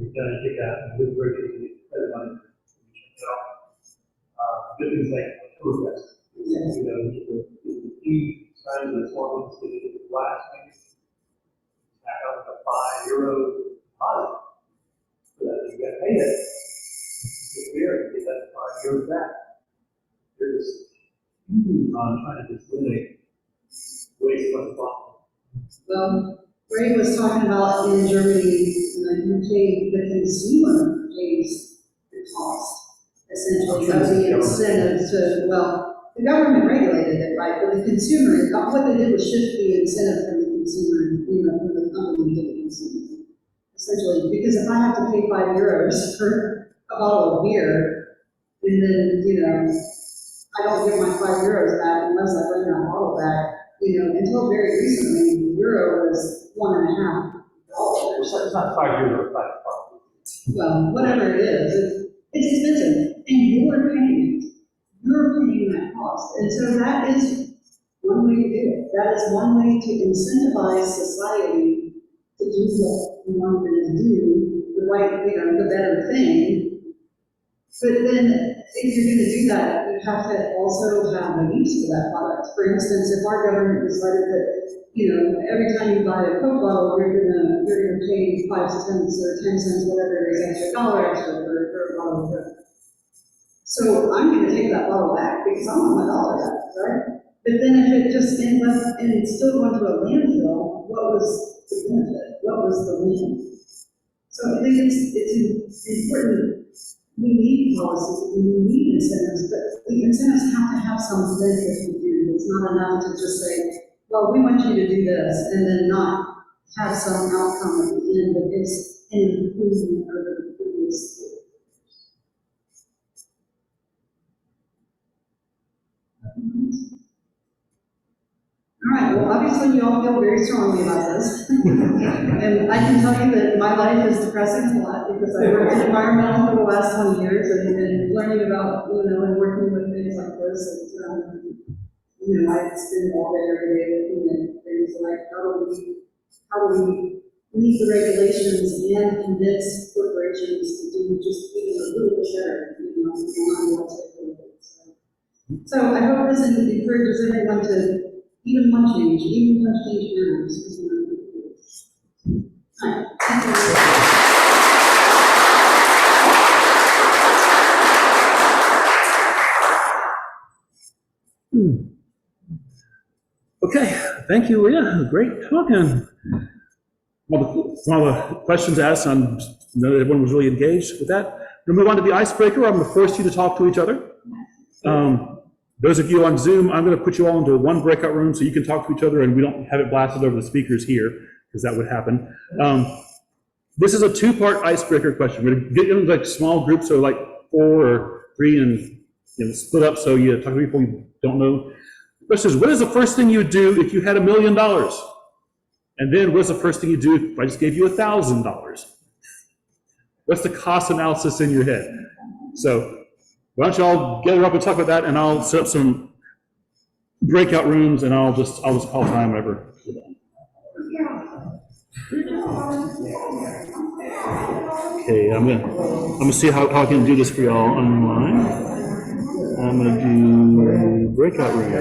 You're going to get that with groceries and get money. Good things like Overfest. You know, the key sign of the form is to get the glass thing. Back out with a €5 deposit. So that you got to pay it. Get there and get that €5 back. There's huge on trying to just eliminate waste from the bottom. Well, Ray was talking about in Germany, the consumer pays the cost, essentially, of the incentive to, well, the government regulated it, right, but the consumer, what they did was shift the incentive from the consumer, you know, from the company to the consumer, essentially, because if I have to pay €5 for a bottle of beer, and then, you know, I don't get my €5 back unless I bring that bottle back, you know, until very recently, the euro was $1.50. It's not €5, but Well, whatever it is, it's expensive, and you're paying it. You're paying that cost, and so that is one way to do it. That is one way to incentivize society to do what we want them to do, the right, you know, the better thing. But then, if you're going to do that, you have to also have a use for that product. For instance, if our government decided that, every time you buy a Coke bottle, you're gonna pay 5 cents or 10 cents, whatever it is, extra dollar extra for a bottle of Coke. So I'm gonna take that bottle back because I want my dollar back, right? But then if it just ends up and it's still going to a landfill, what was the benefit? What was the win? So I think it's important. We need policies, we need incentives, but the incentives have to have some benefit to do. It's not enough to just say, well, we want you to do this, and then not have some outcome at the end that is an improvement over the previous. All right, well, obviously you all feel very strongly about this. And I can tell you that my life is depressing a lot because I worked in environmental for the last 20 years and learning about, and working with things like this. And, I spend all day, every day looking at things like how do we meet the regulations and convince corporations to do just even a little bit better, beyond what's expected. So I hope this encourages everyone to even one change matters. All right. Okay, thank you, Leah. Great talking. All the questions asked, I know that everyone was really engaged with that. We're going to move on to the icebreaker. I'm going to force you to talk to each other. Those of you on Zoom, I'm going to put you all into one breakout room so you can talk to each other and we don't have it blasted over the speakers here, because that would happen. This is a two-part icebreaker question. We're going to get you into like small groups, so like 4 or 3, and split up so you talk to people you don't know. The question is, what is the first thing you would do if you had $1 million? And then what's the first thing you do if I just gave you $1,000? What's the cost analysis in your head? So why don't you all gather up and talk about that, and I'll set up some breakout rooms, and I'll just call time whenever. Okay, I'm gonna see how I can do this for y'all online. I'm gonna do breakout rooms.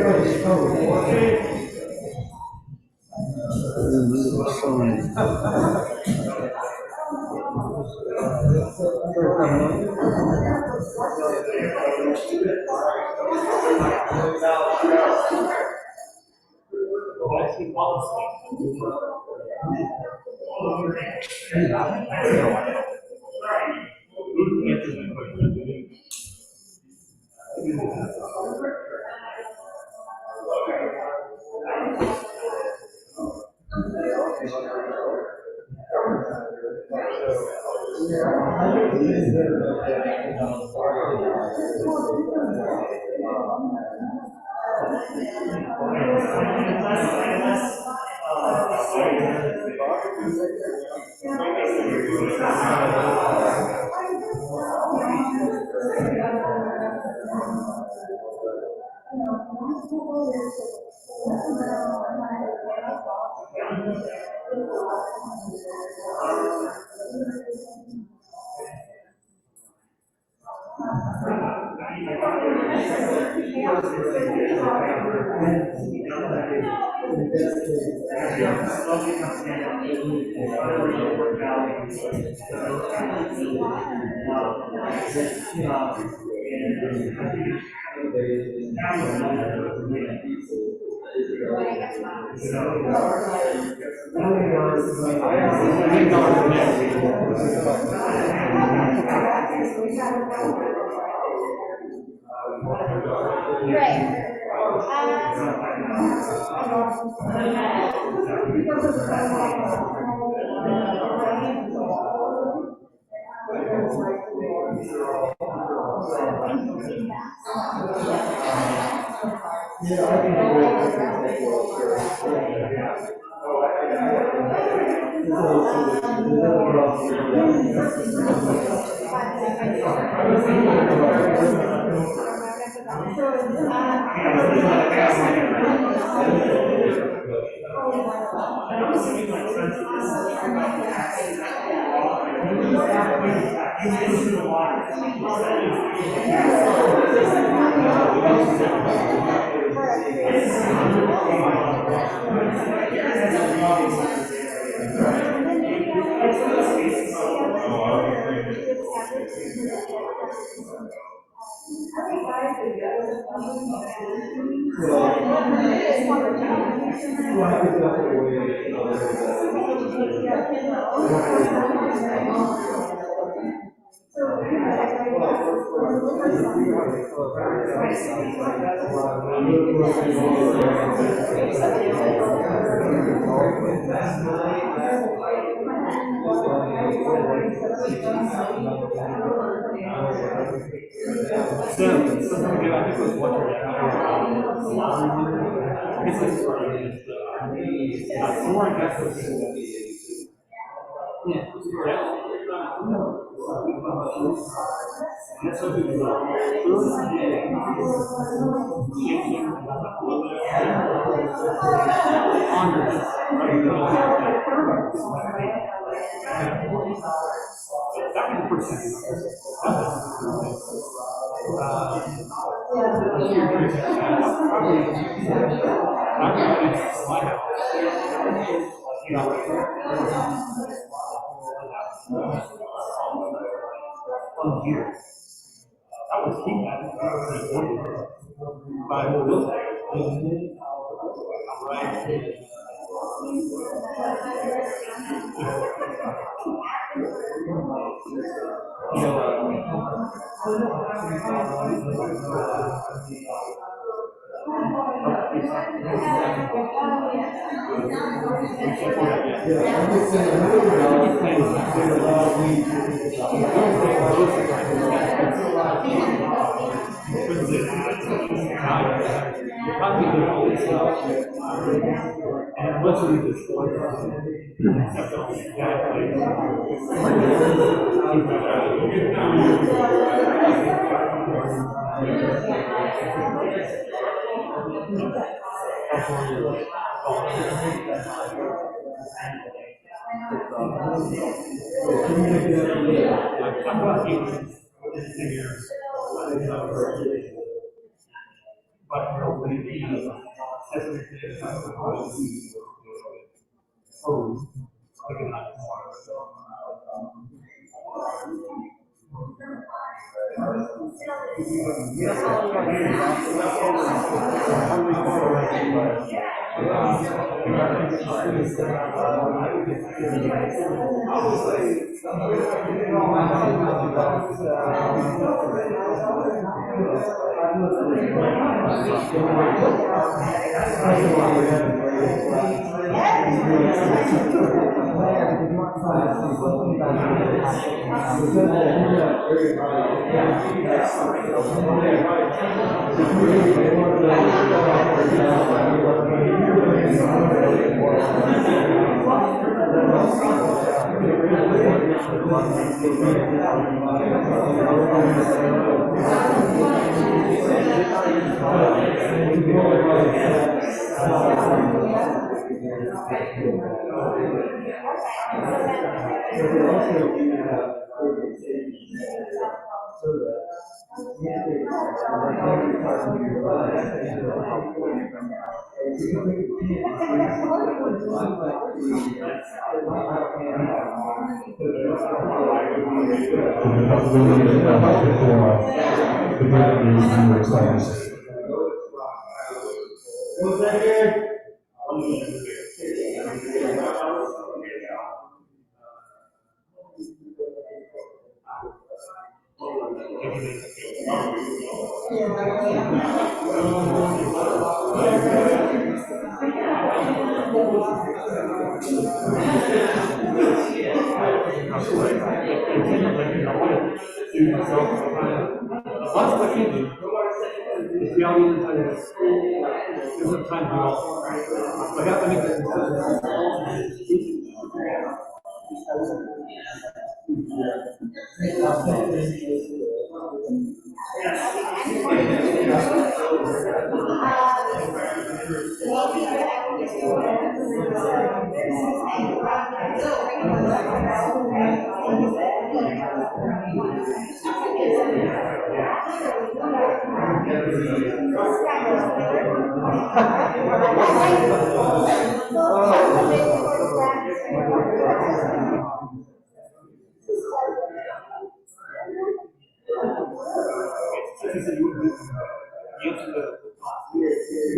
All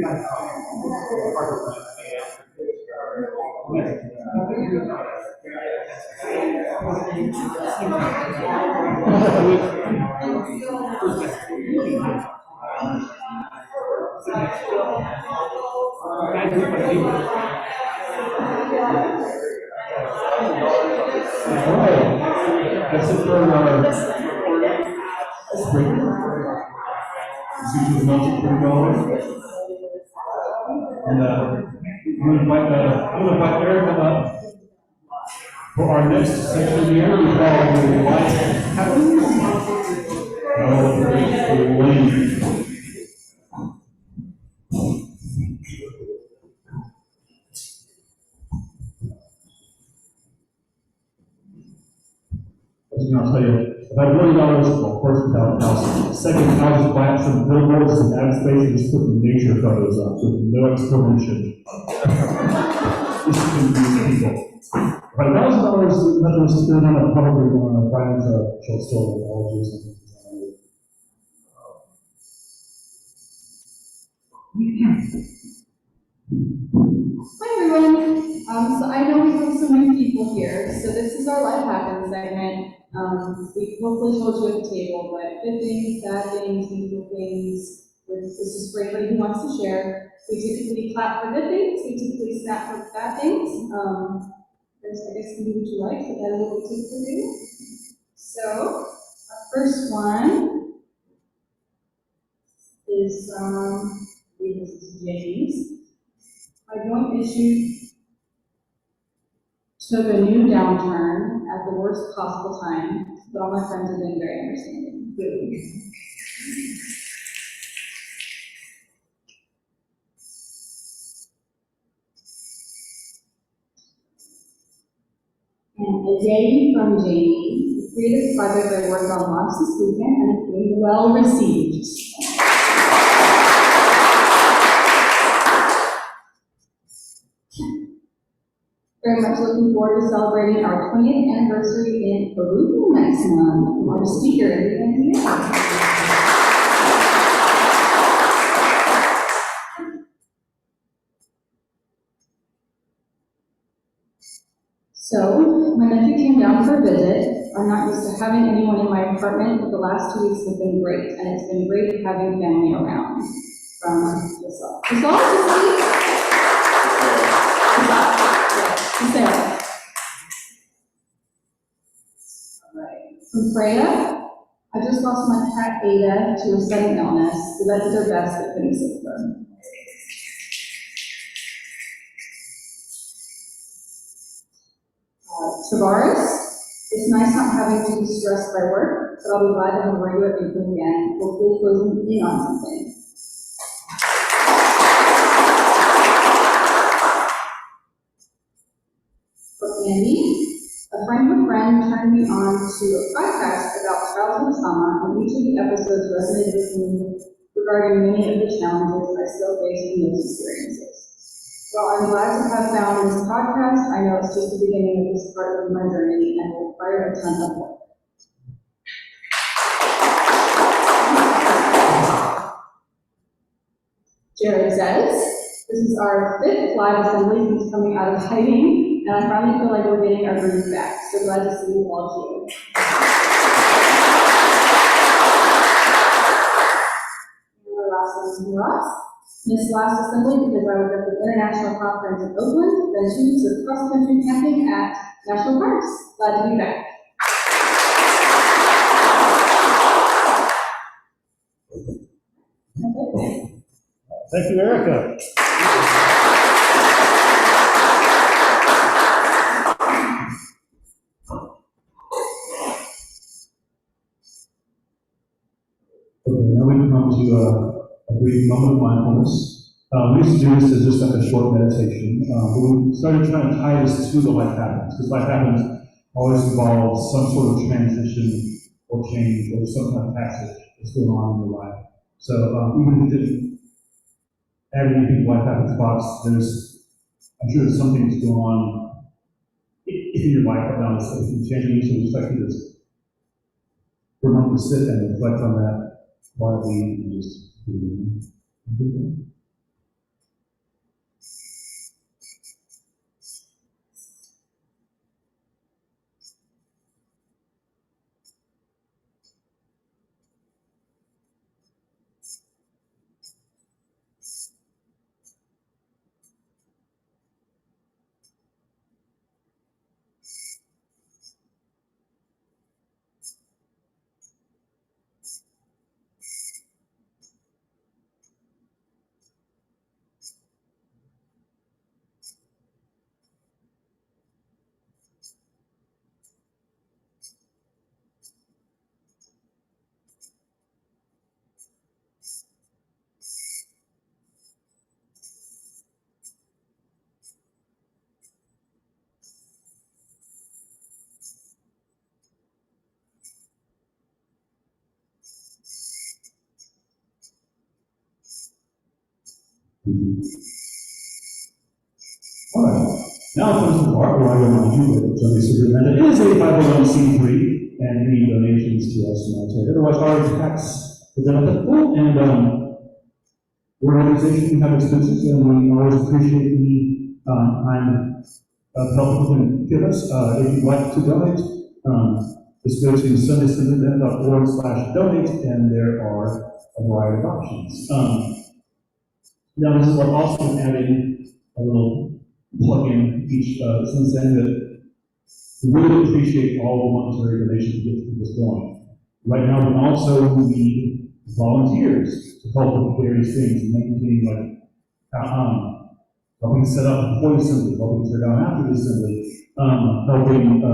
right, that's it for our spring. Susan's melted pretty well. And I'm gonna invite Erica up for our next section here. We call the Life Happens. I'll tell you, about $1 million, well, first without house. Second, I was buying some billboards and ad space and just put the nature photos up with no explanation. Just to confuse people. Right, $1,000, nothing was spent on it, probably going to finance a short story or something. Hi everyone. So I know we have so many people here. So this is our Life Happens segment. We hopefully told you at the table, but good things, bad things, neutral things. This is for anybody who wants to share. We typically clap for good things. We typically snap for bad things. There's, I guess, you do what you like, so that is what we typically do. So our first one is this is James. My joint issue took a new downturn at the worst possible time, but all my friends have been very understanding. And a day from Jamie, the creative project I worked on launched this weekend and it's been well received. Very much looking forward to celebrating our 20th anniversary in Peru next month. Our speaker at the end of the year. So, my nephew came down for a visit. I'm not used to having anyone in my apartment, but the last 2 weeks have been great, and it's been great having family around. From Giselle. Giselle, Sarah. All right. From Freya, I just lost my cat Ada to a sudden illness. The vet did their best but couldn't save her. Tavares, it's nice not having to be stressed by work, but I'll be glad to have a regular income again, hopefully closing in on something. Andy, a friend of a friend turned me on to a podcast about childhood trauma, and each of the episodes resonated with me regarding many of the challenges I still face in those experiences. While I'm glad to have found this podcast, I know it's just the beginning of this part of my journey and will require a ton of work. Jared says, this is our 5th live assembly since coming out of hiding. And I finally feel like we're getting our groove back. So glad to see you all here. And our last one is from Ross. Missed last assembly because I was at the international conference in Oakland, then 2 weeks of cross-country camping at national parks. Glad to be back. Okay. Thank you, Erica. Okay, now we come to a brief moment of mindfulness. We used to do this as just like a short meditation. But we started trying to tie this to the Life Happens, because Life Happens always involves some sort of transition or change or some kind of passage that's going on in your life. So even if it didn't add anything to Life Happens box, I'm sure there's something that's going on in your life right now that's changing you. So we just like to just remember to sit and reflect on that quietly and just All right, now comes the part where I remind you that Sunday Superintendent is a 501c3, and any donations to us humanitarian, otherwise are tax deductible, and we're an organization, we have expenses, and we always appreciate the time help you can give us. If you'd like to donate, just go to sundaysynodent.org/donate, and there are a variety of options. Now, this is what also adding a little plug-in each, since saying that we really appreciate all the monetary donations to get this going. Right now, we also need volunteers to help with various things, maintaining like helping set up before the assembly, helping tear down after the assembly, helping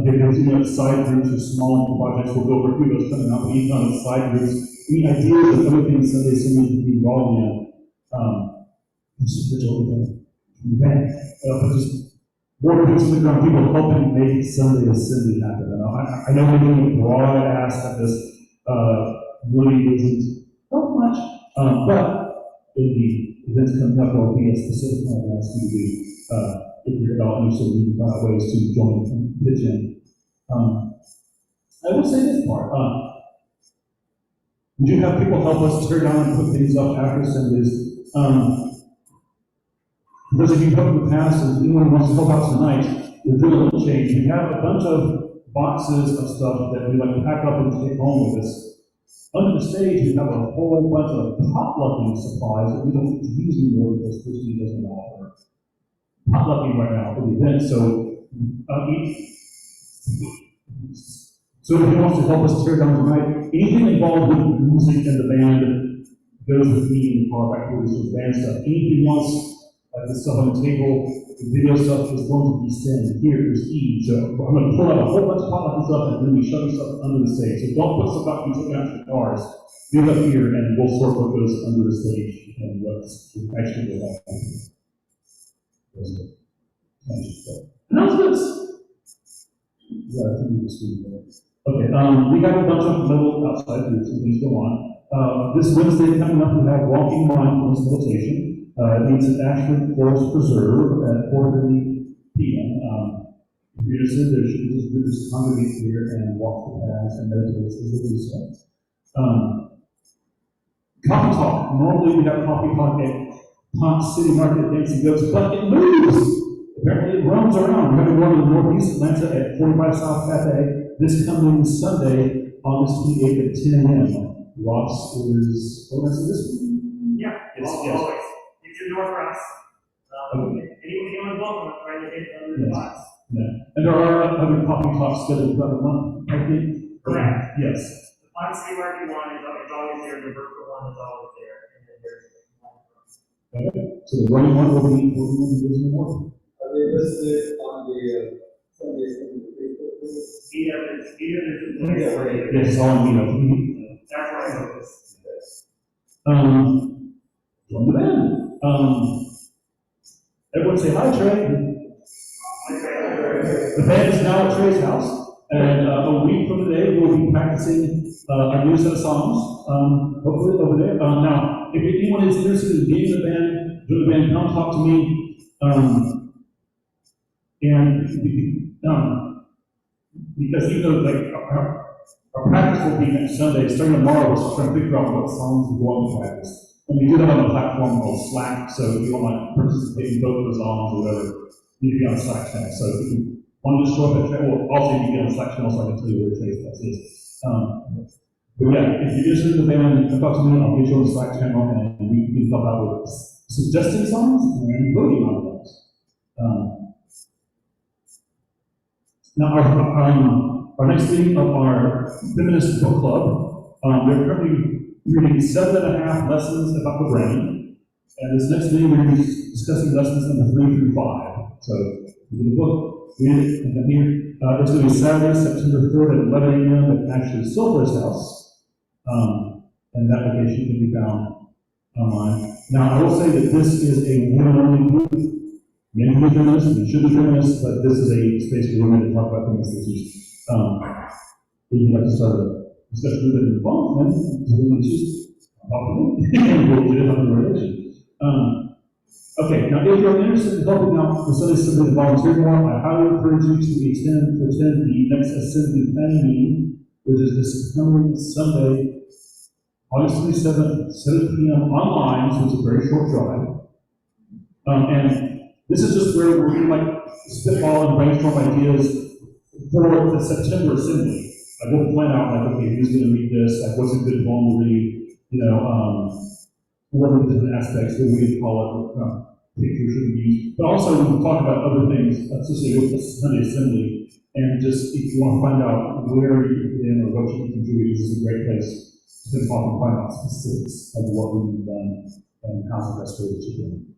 there's side groups or small projects. We'll go over a few of those coming up. Each on the side groups, any ideas of other things Sunday assembly can be involved in. Just more boots on the ground, people helping make Sunday assembly happen. I know we're doing a broad ask at this, really isn't not much, but in the events coming up, there will be a specific one that asks you to figure it out, and so we find ways to join and pitch in. I will say this part, we do have people help us tear down and put things up after Sundays. Those of you who helped in the past, and anyone who wants to help out tonight, we're doing a little change. We have a bunch of boxes of stuff that we like to pack up and take home with us. Under the stage, we have a whole bunch of potlucking supplies that we don't get to use anymore because Christy doesn't offer potlucking right now for the event. So, so if he wants to help us tear down tonight, anything involved with music and the band goes with me in the car back here, so band stuff. Anything else, like the stuff on the table, the video stuff is going to be sent. Here is Eve. So I'm going to pull out a whole bunch of potlucking stuff and then we shove stuff under the stage. So don't put stuff out and take it out to the cars. Do it up here and we'll sort what goes under the stage and what's actually going on. Announcements! Okay, we have a bunch of little outside groups and things go on. This Wednesday coming up, we have Walking Mindfulness Meditation. It meets at Ashford Forest Preserve at 4:30 p.m. You're interested, there should be just groups congregate here and walk the paths and meditate as they do so. Coffee talk. Normally we have coffee talk at Ponce City Market, Dancing Goats, but it moves. Apparently it roams around. We're having one in Northeast Atlanta at 45 South Cafe this coming Sunday, August 28th at 10 a.m. Ross is, oh, that's this one? Yeah, Yes. it's indoor for us. Anyone welcome, I'm trying to get under the box. Yeah. And there are other coffee talks scheduled throughout the month, I think. Correct. Yes. The Pine City Market one is always there, the virtual one is always there, and then there's one for us. Okay. So the running one will be in the morning. Are they listed on the Sunday Facebook page? Speed up is the place where you. Yes, all in meetup. That's where I focus. Join the band. Everyone say hi, Trey. The band is now at Trey's house, and a week from today we'll be practicing a new set of songs. Hopefully over there. Now, if anyone is interested in being in the band, join the band, come talk to me. Because even though like our practice will be next Sunday, starting tomorrow, we're just trying to figure out what songs we want to practice. And we do that on a platform called Slack, so if you want to participate in both those songs or whatever, you need to be on Slack channel. So if you want to just show up at Trey, well, also you can get on Slack channel so I can tell you where Trey's place is. But yeah, if you're interested in the band, come talk to me, I'll get you on the Slack channel and we can help out with suggesting songs and voting on those. Now, our next meeting of our feminist book club, they're currently reading 7.5 lessons about the brain, and this next meeting we're going to be discussing lessons number 3 through 5. So, read the book, read it, and then here. It's going to be Saturday, September 3rd at 11 a.m. at Ashley Silver's house, and that location can be found online. Now, I will say that this is a women-only group. Men can be feminists, and should be feminists, but this is a space for women to talk about feminist issues. If you'd like to start a discussion with it involved, then you choose talk to me, and we'll get it on the relation. if you're interested in helping out the Sunday Assembly and volunteer more, I highly encourage you to attend the next Assembly planning meeting, which is this coming Sunday, August 27th, 7 p.m. online, so it's a very short drive. And this is just where we like spitball and brainstorm ideas for the September Assembly. Like we'll plan out, like, okay, who's going to read this? Like, what's a good poem to read? What are the different aspects that we call it, pictures should be used. But also, we can talk about other things associated with the Sunday Assembly. And just, if you want to find out where you can fit in or what you can contribute, this is a great place to talk and find out specifics of what we've done and how's the best way to do it.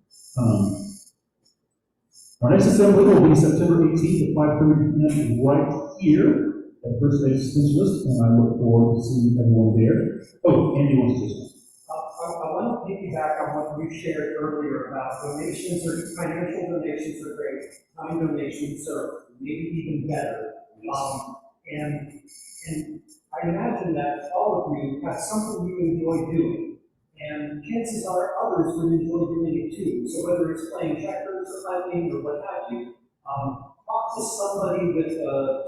Our next assembly will be September 18th at 5:30 p.m. right here at First Base Specialist, and I look forward to seeing everyone there. Oh, Andy wants to say I want to piggyback on what you shared earlier about donations or financial donations are great, time donations are maybe even better. And I imagine that all of you have something you enjoy doing, and chances are others would enjoy doing it too. So whether it's playing checkers or hiking or what have you, talk to somebody with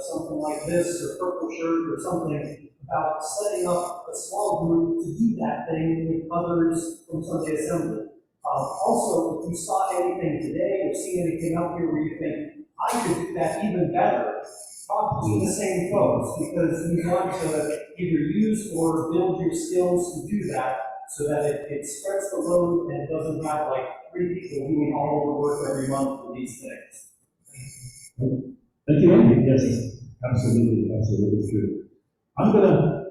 something like this or purple shirt or something about setting up a small group to do that thing with others from Sunday Assembly. Also, if you saw anything today or see anything up here where you think, I could do that even better, talk to the same folks, because you want to either use or build your skills to do that so that it spreads the load and doesn't have like 3 people doing all the work every month for these things. thank you, Andy. Yes, absolutely true. I'm gonna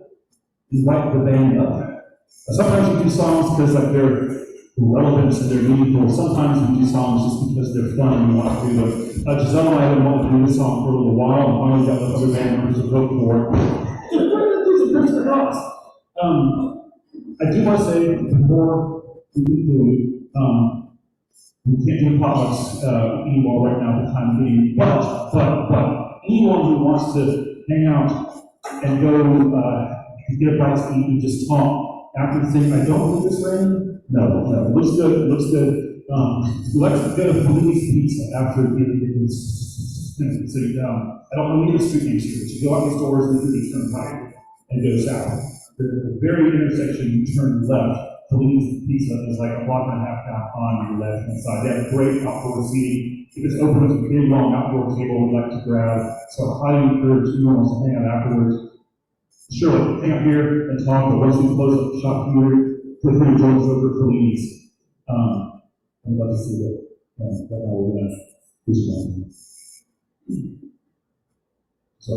invite the band up. Sometimes we do songs because like they're relevant and they're meaningful. Sometimes we do songs just because they're fun and we want to do them. Giselle and I have been wanting to do this song for a little while, and finally got the other band members to vote for it. I do want to say before we conclude, we can't do potlucks anymore right now at the time being, but anyone who wants to hang out and go get a bite to eat and just talk after the thing, I don't think it's raining. No, it looks good. Let's get a police pizza after getting this. So I don't need a street named street. You go out these doors and you turn right and go south. The very intersection, you turn left. Police Pizza is like a block and a half down on your left-hand side. They have great outdoor seating. If it's open, it's a big, long outdoor table we'd like to grab. So I highly encourage anyone who wants to hang out afterwards. Sure, hang out here and talk, but once we close up the shop here, feel free to join us over for Leeds. I'd love to see that. Right now we're going to do some. So.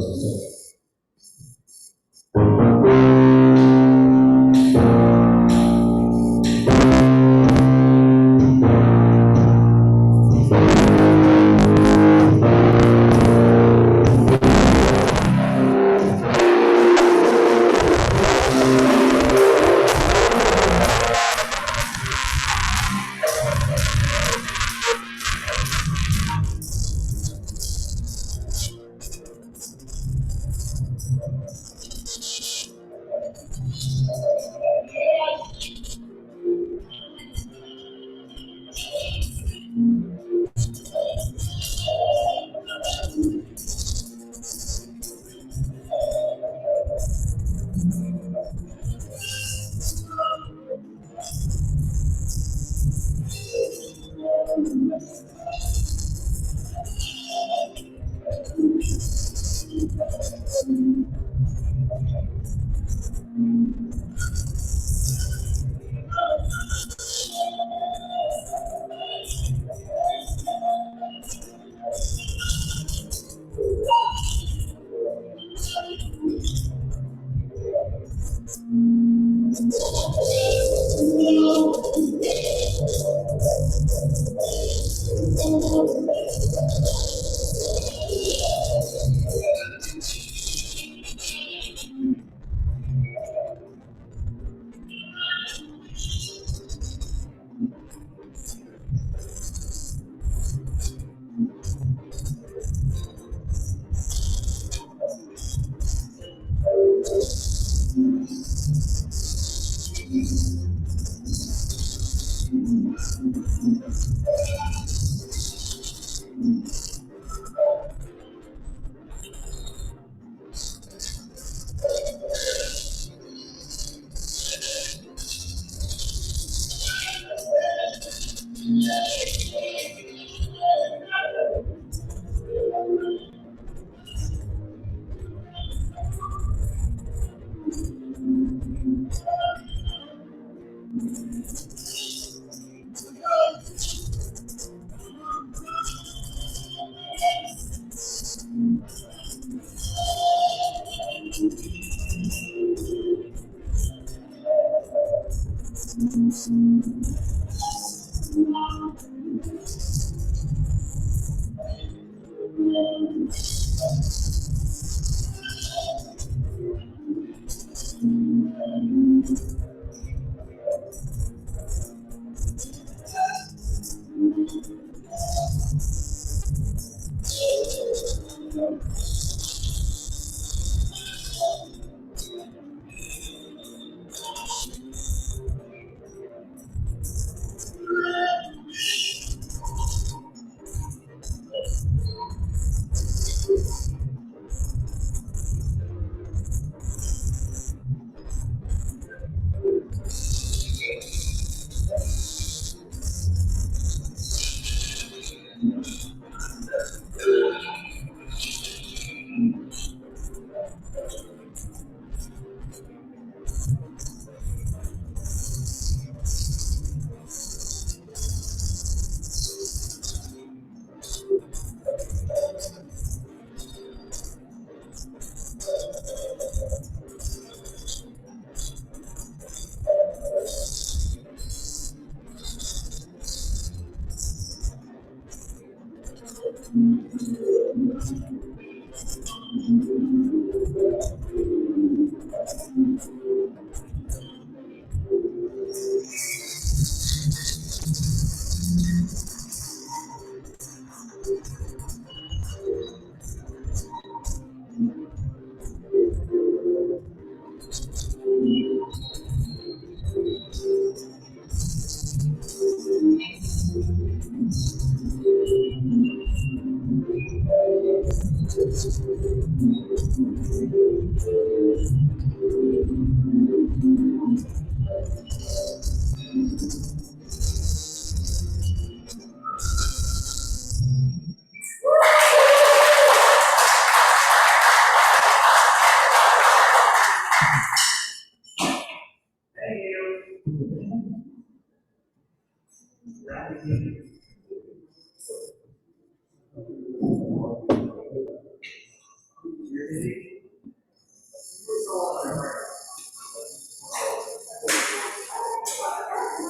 You're